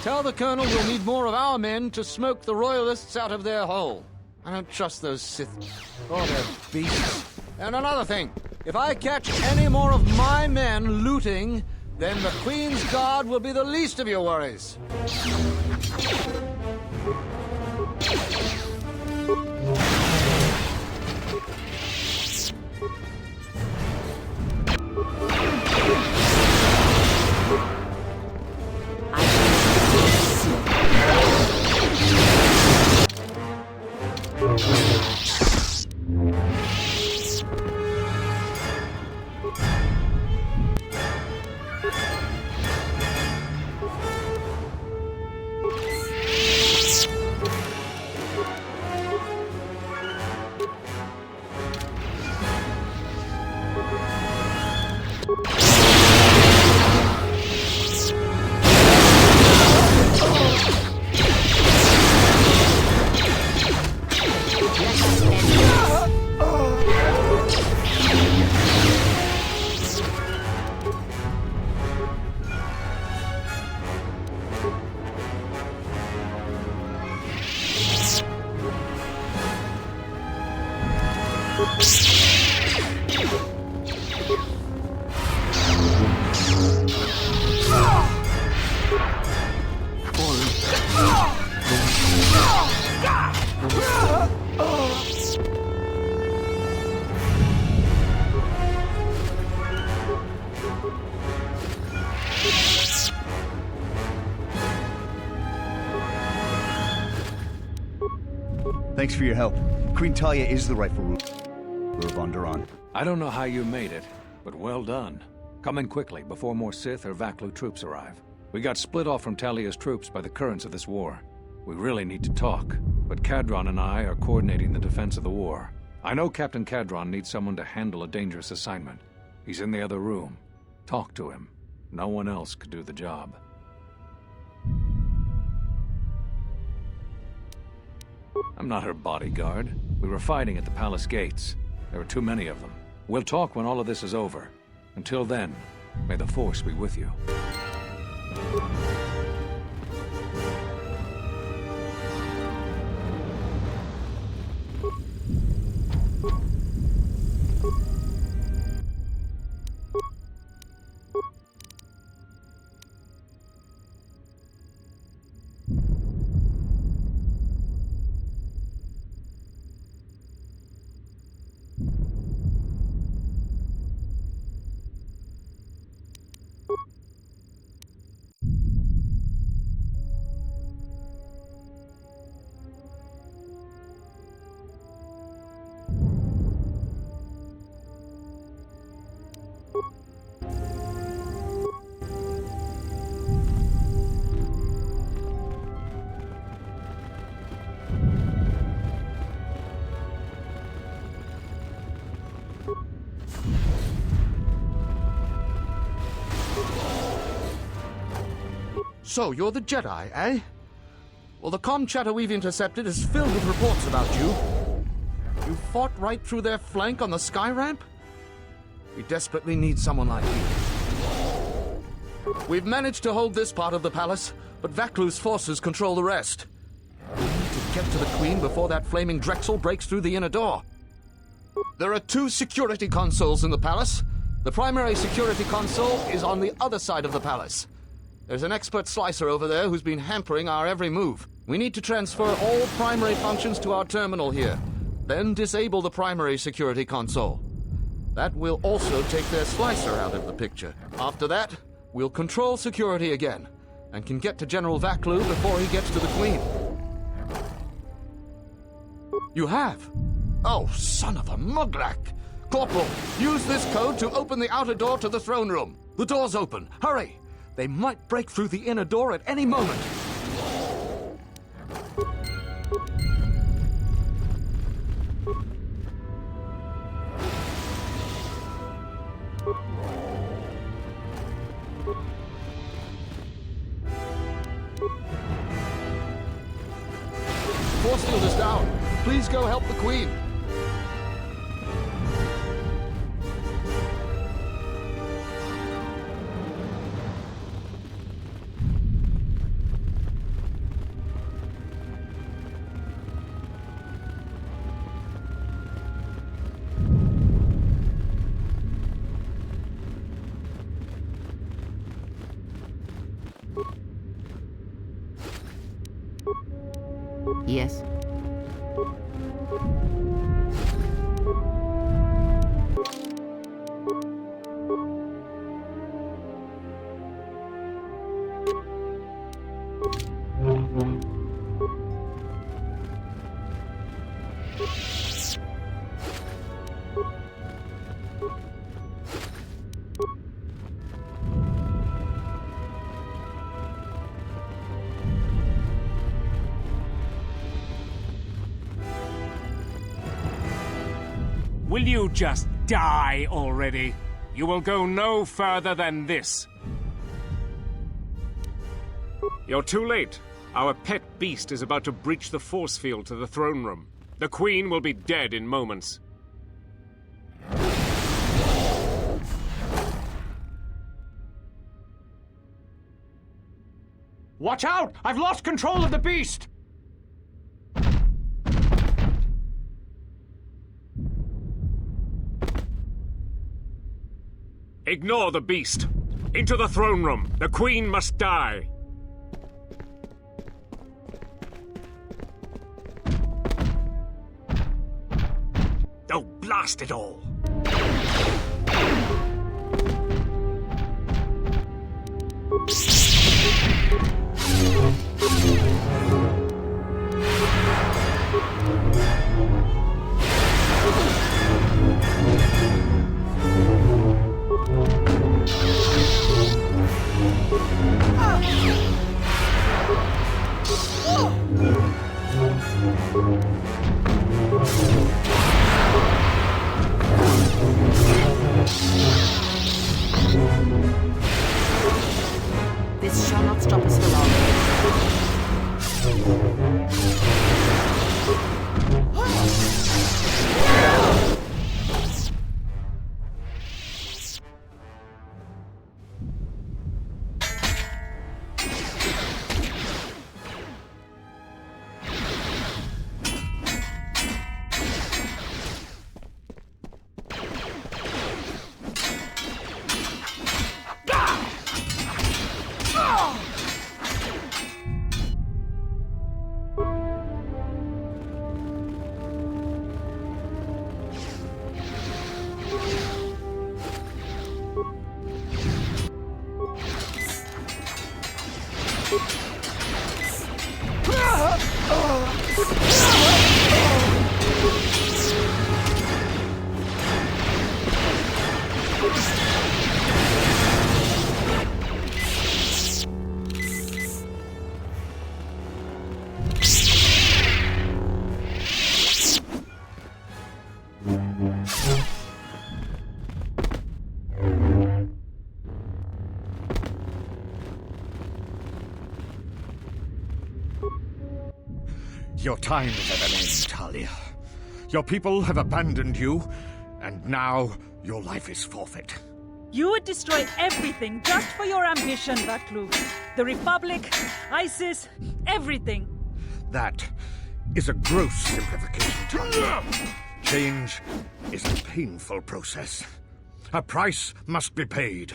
Tell the Colonel we'll need more of our men to smoke the Royalists out of their hole. I don't trust those Sith. Oh, they're beasts. And another thing, if I catch any more of my men looting, then the Queen's Guard will be the least of your worries. Thanks for your help. Queen Talia is the rightful ruler of Onderon. I don't know how you made it, but well done. Come in quickly before more Sith or Vaklu troops arrive. We got split off from Talia's troops by the currents of this war. We really need to talk, but Cadron and I are coordinating the defense of the war. I know Captain Cadron needs someone to handle a dangerous assignment. He's in the other room. Talk to him. No one else could do the job. I'm not her bodyguard. We were fighting at the palace gates. There were too many of them. We'll talk when all of this is over. Until then, may the Force be with you. So, you're the Jedi, eh? Well, the comm chatter we've intercepted is filled with reports about you. You fought right through their flank on the sky ramp? We desperately need someone like you. We've managed to hold this part of the palace, but Vaklu's forces control the rest. We need to get to the Queen before that flaming Drexel breaks through the inner door. There are 2 security consoles in the palace. The primary security console is on the other side of the palace. There's an expert slicer over there who's been hampering our every move. We need to transfer all primary functions to our terminal here, then disable the primary security console. That will also take their slicer out of the picture. After that, we'll control security again, and can get to General Vaklu before he gets to the Queen. You have? Oh, son of a muglak! Corporal, use this code to open the outer door to the throne room. The door's open. Hurry! They might break through the inner door at any moment. Force field is down. Please go help the Queen. Yes. Will you just die already? You will go no further than this. You're too late. Our pet beast is about to breach the force field to the throne room. The Queen will be dead in moments. Watch out! I've lost control of the beast! Ignore the beast. Into the throne room. The Queen must die. Oh, blast it all. This shall not stop us for long. Your time is at an end, Talia. Your people have abandoned you, and now your life is forfeit. You would destroy everything just for your ambition, Vaklu. The Republic, ISIS, everything. That is a gross simplification, Talia. Change is a painful process. A price must be paid.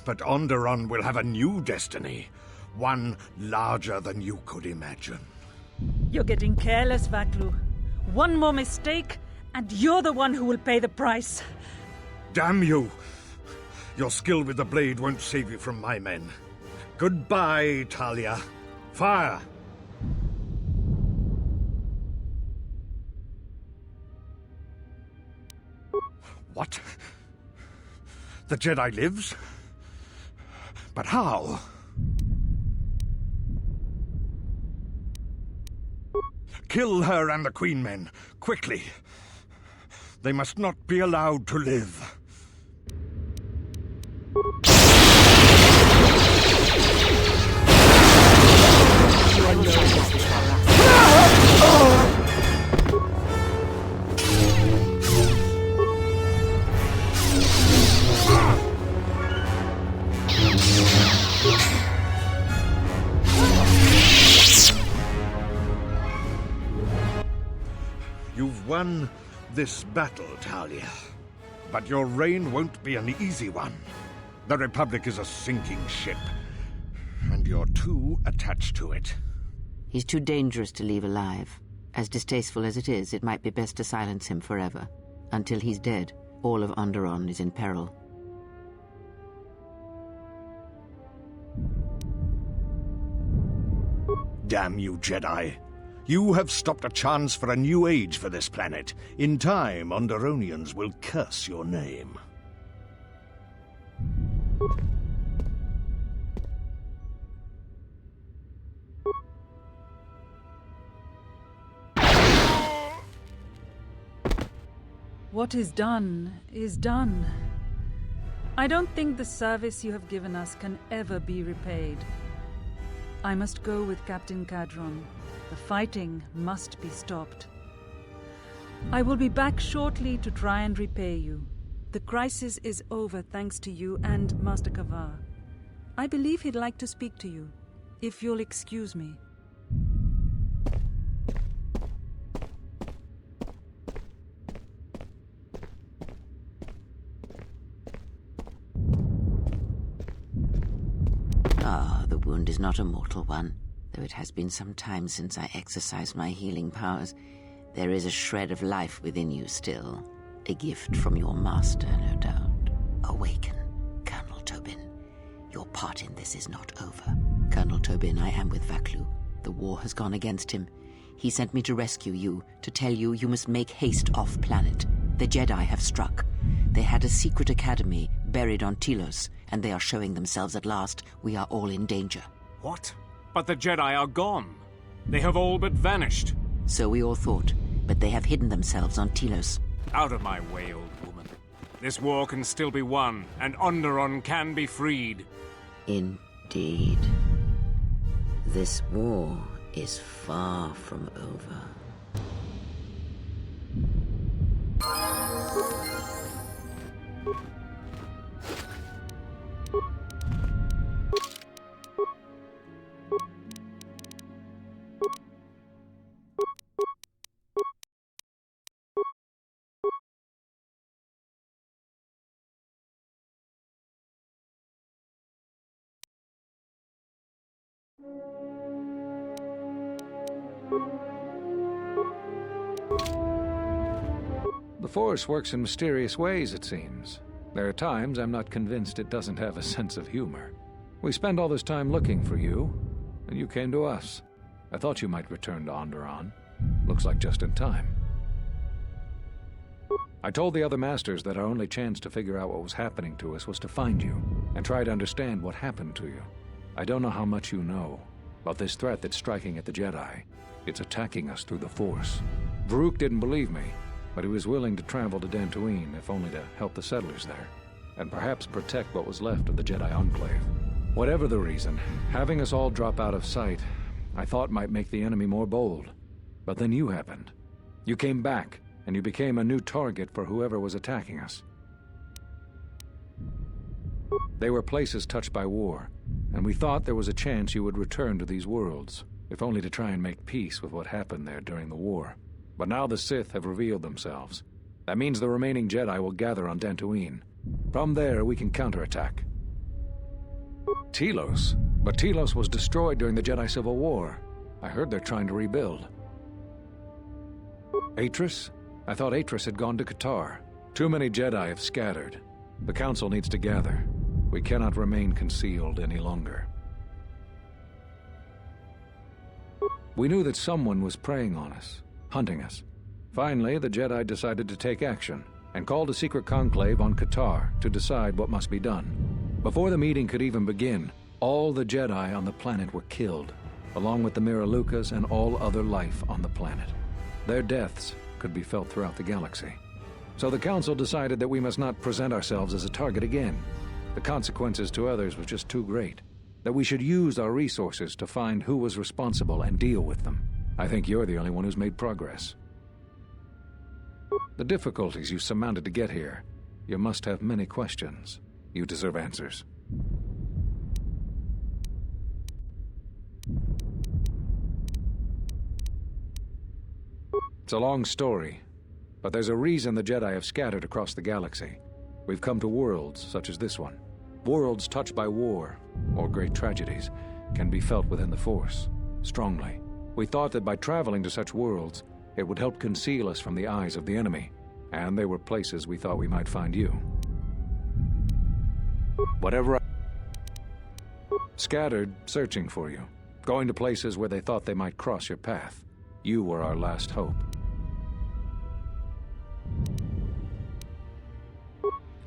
But Onderon will have a new destiny, one larger than you could imagine. You're getting careless, Vaklu. One more mistake, and you're the one who will pay the price. Damn you! Your skill with the blade won't save you from my men. Goodbye, Talia. Fire! What? The Jedi lives? But how? Kill her and the Queen men, quickly. They must not be allowed to live. You've won this battle, Talia. But your reign won't be an easy one. The Republic is a sinking ship, and you're too attached to it. He's too dangerous to leave alive. As distasteful as it is, it might be best to silence him forever. Until he's dead, all of Onderon is in peril. Damn you, Jedi. You have stopped a chance for a new age for this planet. In time, Onderonians will curse your name. What is done is done. I don't think the service you have given us can ever be repaid. I must go with Captain Cadron. The fighting must be stopped. I will be back shortly to try and repay you. The crisis is over thanks to you and Master Kavar. I believe he'd like to speak to you, if you'll excuse me. Ah, the wound is not a mortal one. Though it has been some time since I exercised my healing powers, there is a shred of life within you still. A gift from your master, no doubt. Awaken, Colonel Tobin. Your part in this is not over. Colonel Tobin, I am with Vaklu. The war has gone against him. He sent me to rescue you, to tell you you must make haste off-planet. The Jedi have struck. They had a secret academy buried on Telos, and they are showing themselves at last. We are all in danger. What? But the Jedi are gone. They have all but vanished. So we all thought, but they have hidden themselves on Telos. Out of my way, old woman. This war can still be won, and Onderon can be freed. Indeed. This war is far from over. The Force works in mysterious ways, it seems. There are times I'm not convinced it doesn't have a sense of humor. We spend all this time looking for you, and you came to us. I thought you might return to Onderon. Looks like just in time. I told the other masters that our only chance to figure out what was happening to us was to find you, and try to understand what happened to you. I don't know how much you know about this threat that's striking at the Jedi. It's attacking us through the Force. Varuk didn't believe me, but he was willing to travel to Dantooine, if only to help the settlers there, and perhaps protect what was left of the Jedi Enclave. Whatever the reason, having us all drop out of sight I thought might make the enemy more bold. But then you happened. You came back, and you became a new target for whoever was attacking us. They were places touched by war, and we thought there was a chance you would return to these worlds, if only to try and make peace with what happened there during the war. But now the Sith have revealed themselves. That means the remaining Jedi will gather on Dantooine. From there, we can counterattack. Telos? But Telos was destroyed during the Jedi Civil War. I heard they're trying to rebuild. Atris? I thought Atris had gone to Qatar. Too many Jedi have scattered. The Council needs to gather. We cannot remain concealed any longer. We knew that someone was preying on us, hunting us. Finally, the Jedi decided to take action, and called a secret conclave on Qatar to decide what must be done. Before the meeting could even begin, all the Jedi on the planet were killed, along with the Miralukas and all other life on the planet. Their deaths could be felt throughout the galaxy. So the Council decided that we must not present ourselves as a target again. The consequences to others were just too great. That we should use our resources to find who was responsible and deal with them. I think you're the only one who's made progress. The difficulties you surmounted to get here. You must have many questions. You deserve answers. It's a long story, but there's a reason the Jedi have scattered across the galaxy. We've come to worlds such as this one. Worlds touched by war, or great tragedies, can be felt within the Force, strongly. We thought that by traveling to such worlds, it would help conceal us from the eyes of the enemy, and they were places we thought we might find you. Scattered, searching for you, going to places where they thought they might cross your path. You were our last hope.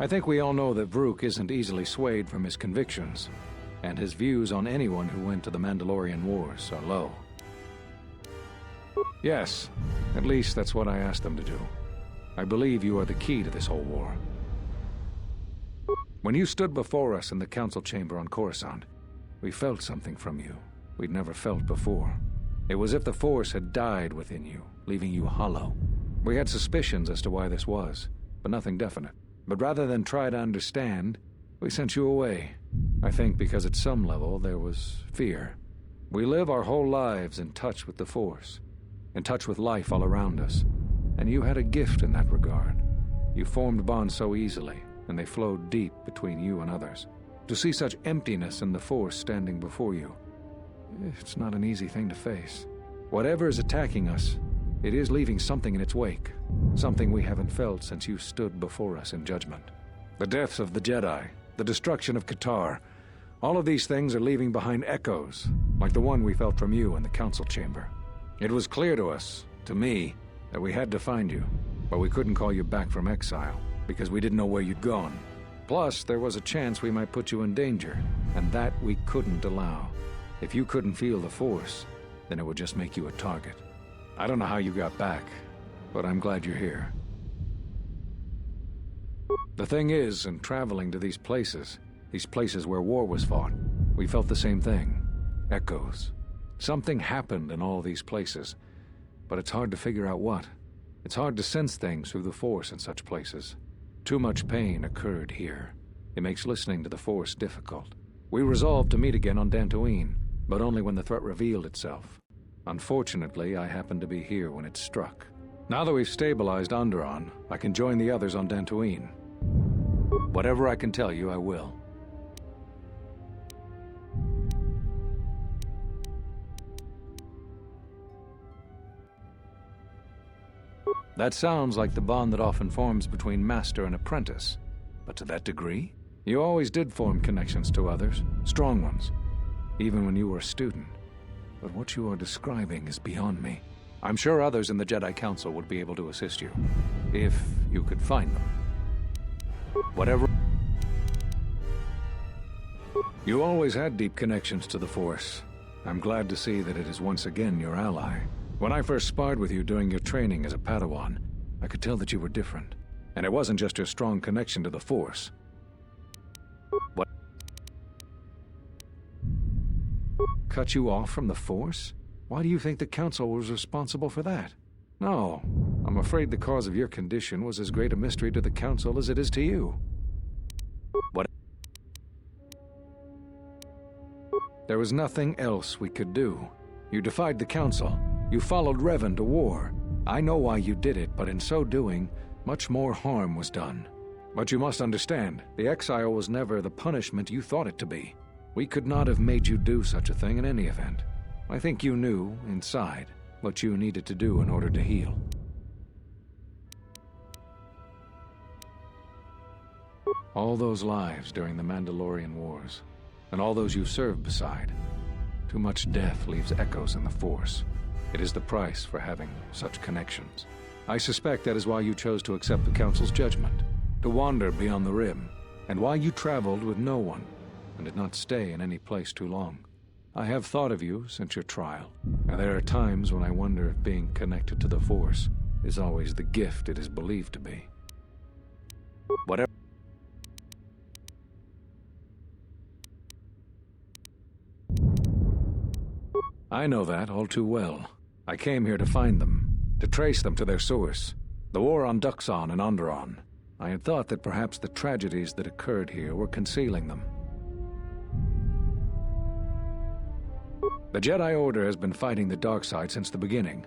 I think we all know that Vrook isn't easily swayed from his convictions, and his views on anyone who went to the Mandalorian Wars are low. Yes, at least that's what I asked them to do. I believe you are the key to this whole war. When you stood before us in the council chamber on Coruscant, we felt something from you we'd never felt before. It was as if the Force had died within you, leaving you hollow. We had suspicions as to why this was, but nothing definite. But rather than try to understand, we sent you away. I think because at some level there was fear. We live our whole lives in touch with the Force, in touch with life all around us. And you had a gift in that regard. You formed bonds so easily, and they flowed deep between you and others. To see such emptiness in the Force standing before you, it's not an easy thing to face. Whatever is attacking us, it is leaving something in its wake. Something we haven't felt since you stood before us in judgment. The deaths of the Jedi, the destruction of Qatar, all of these things are leaving behind echoes, like the one we felt from you in the council chamber. It was clear to us, to me, that we had to find you, but we couldn't call you back from exile, because we didn't know where you'd gone. Plus, there was a chance we might put you in danger, and that we couldn't allow. If you couldn't feel the Force, then it would just make you a target. I don't know how you got back, but I'm glad you're here. The thing is, in traveling to these places where war was fought, we felt the same thing. Echoes. Something happened in all these places, but it's hard to figure out what. It's hard to sense things through the Force in such places. Too much pain occurred here. It makes listening to the Force difficult. We resolved to meet again on Dantooine, but only when the threat revealed itself. Unfortunately, I happened to be here when it struck. Now that we've stabilized Onderon, I can join the others on Dantooine. Whatever I can tell you, I will. That sounds like the bond that often forms between master and apprentice. But to that degree? You always did form connections to others, strong ones, even when you were a student. But what you are describing is beyond me. I'm sure others in the Jedi Council would be able to assist you, if you could find them. Whatever... You always had deep connections to the Force. I'm glad to see that it is once again your ally. When I first sparred with you during your training as a Padawan, I could tell that you were different. And it wasn't just your strong connection to the Force. What? cut you off from the Force? Why do you think the Council was responsible for that? No, I'm afraid the cause of your condition was as great a mystery to the Council as it is to you. What? There was nothing else we could do. You defied the Council. You followed Revan to war. I know why you did it, but in so doing, much more harm was done. But you must understand, the exile was never the punishment you thought it to be. We could not have made you do such a thing in any event. I think you knew, inside, what you needed to do in order to heal. All those lives during the Mandalorian Wars, and all those you served beside. Too much death leaves echoes in the Force. It is the price for having such connections. I suspect that is why you chose to accept the Council's judgment, to wander beyond the Rim, and why you traveled with no one, and did not stay in any place too long. I have thought of you since your trial, and there are times when I wonder if being connected to the Force is always the gift it is believed to be. Whatever. I know that all too well. I came here to find them, to trace them to their source. The war on Duxon and Onderon. I had thought that perhaps the tragedies that occurred here were concealing them. The Jedi Order has been fighting the dark side since the beginning.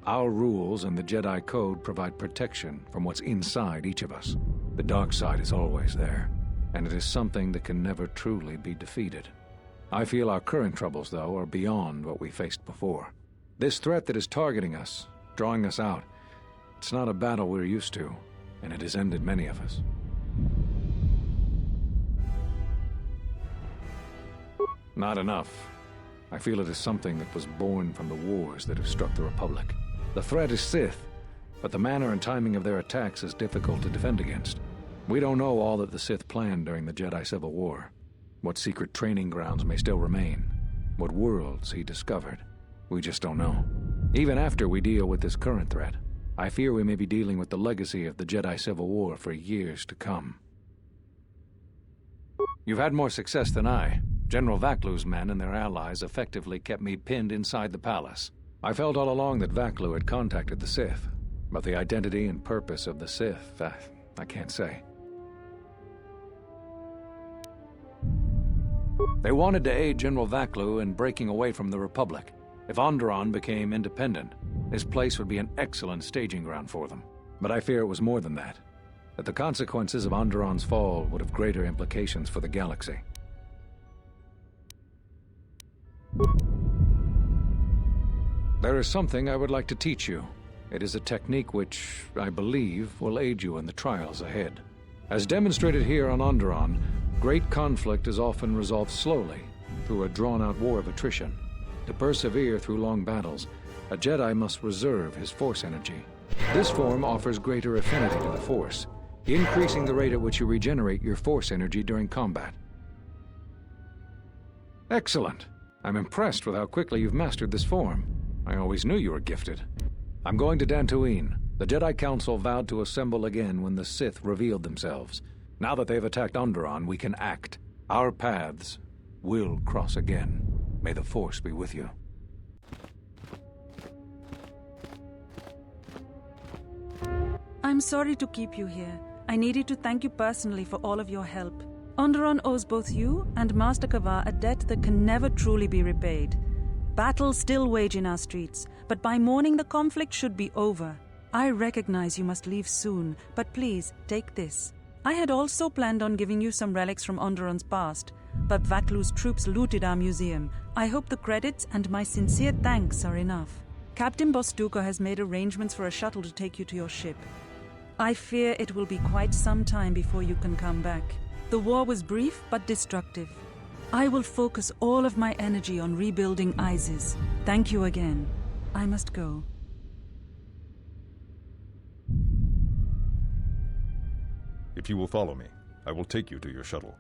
Our rules and the Jedi Code provide protection from what's inside each of us. The dark side is always there, and it is something that can never truly be defeated. I feel our current troubles, though, are beyond what we faced before. This threat that is targeting us, drawing us out, it's not a battle we're used to, and it has ended many of us. Not enough. I feel it is something that was born from the wars that have struck the Republic. The threat is Sith, but the manner and timing of their attacks is difficult to defend against. We don't know all that the Sith planned during the Jedi Civil War. What secret training grounds may still remain. What worlds he discovered. We just don't know. Even after we deal with this current threat, I fear we may be dealing with the legacy of the Jedi Civil War for years to come. You've had more success than I. General Vaklu's men and their allies effectively kept me pinned inside the palace. I felt all along that Vaklu had contacted the Sith, but the identity and purpose of the Sith, I can't say. They wanted to aid General Vaklu in breaking away from the Republic. If Onderon became independent, this place would be an excellent staging ground for them. But I fear it was more than that the consequences of Onderon's fall would have greater implications for the galaxy. There is something I would like to teach you. It is a technique which, I believe, will aid you in the trials ahead. As demonstrated here on Onderon, great conflict is often resolved slowly, through a drawn-out war of attrition. To persevere through long battles, a Jedi must reserve his Force energy. This form offers greater affinity to the Force, increasing the rate at which you regenerate your Force energy during combat. Excellent! I'm impressed with how quickly you've mastered this form. I always knew you were gifted. I'm going to Dantooine. The Jedi Council vowed to assemble again when the Sith revealed themselves. Now that they've attacked Onderon, we can act. Our paths will cross again. May the Force be with you. I'm sorry to keep you here. I needed to thank you personally for all of your help. Onderon owes both you and Master Kavar a debt that can never truly be repaid. Battles still wage in our streets, but by morning the conflict should be over. I recognize you must leave soon, but please, take this. I had also planned on giving you some relics from Onderon's past, but Vaklu's troops looted our museum. I hope the credits and my sincere thanks are enough. Captain Bostuko has made arrangements for a shuttle to take you to your ship. I fear it will be quite some time before you can come back. The war was brief but destructive. I will focus all of my energy on rebuilding Isis. Thank you again. I must go. If you will follow me, I will take you to your shuttle.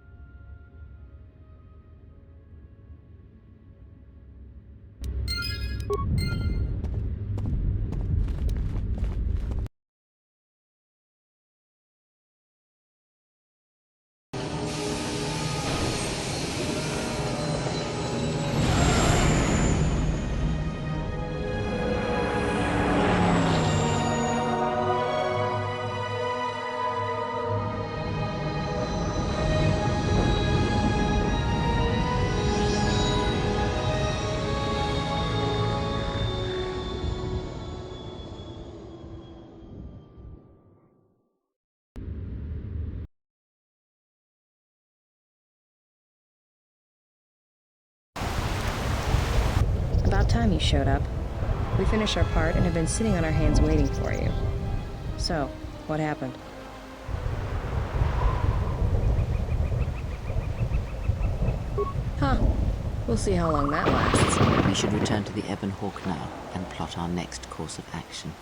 time you showed up. We finished our part and have been sitting on our hands waiting for you. So, what happened? Huh. We'll see how long that lasts. We should return to the Ebon Hawk now and plot our next course of action.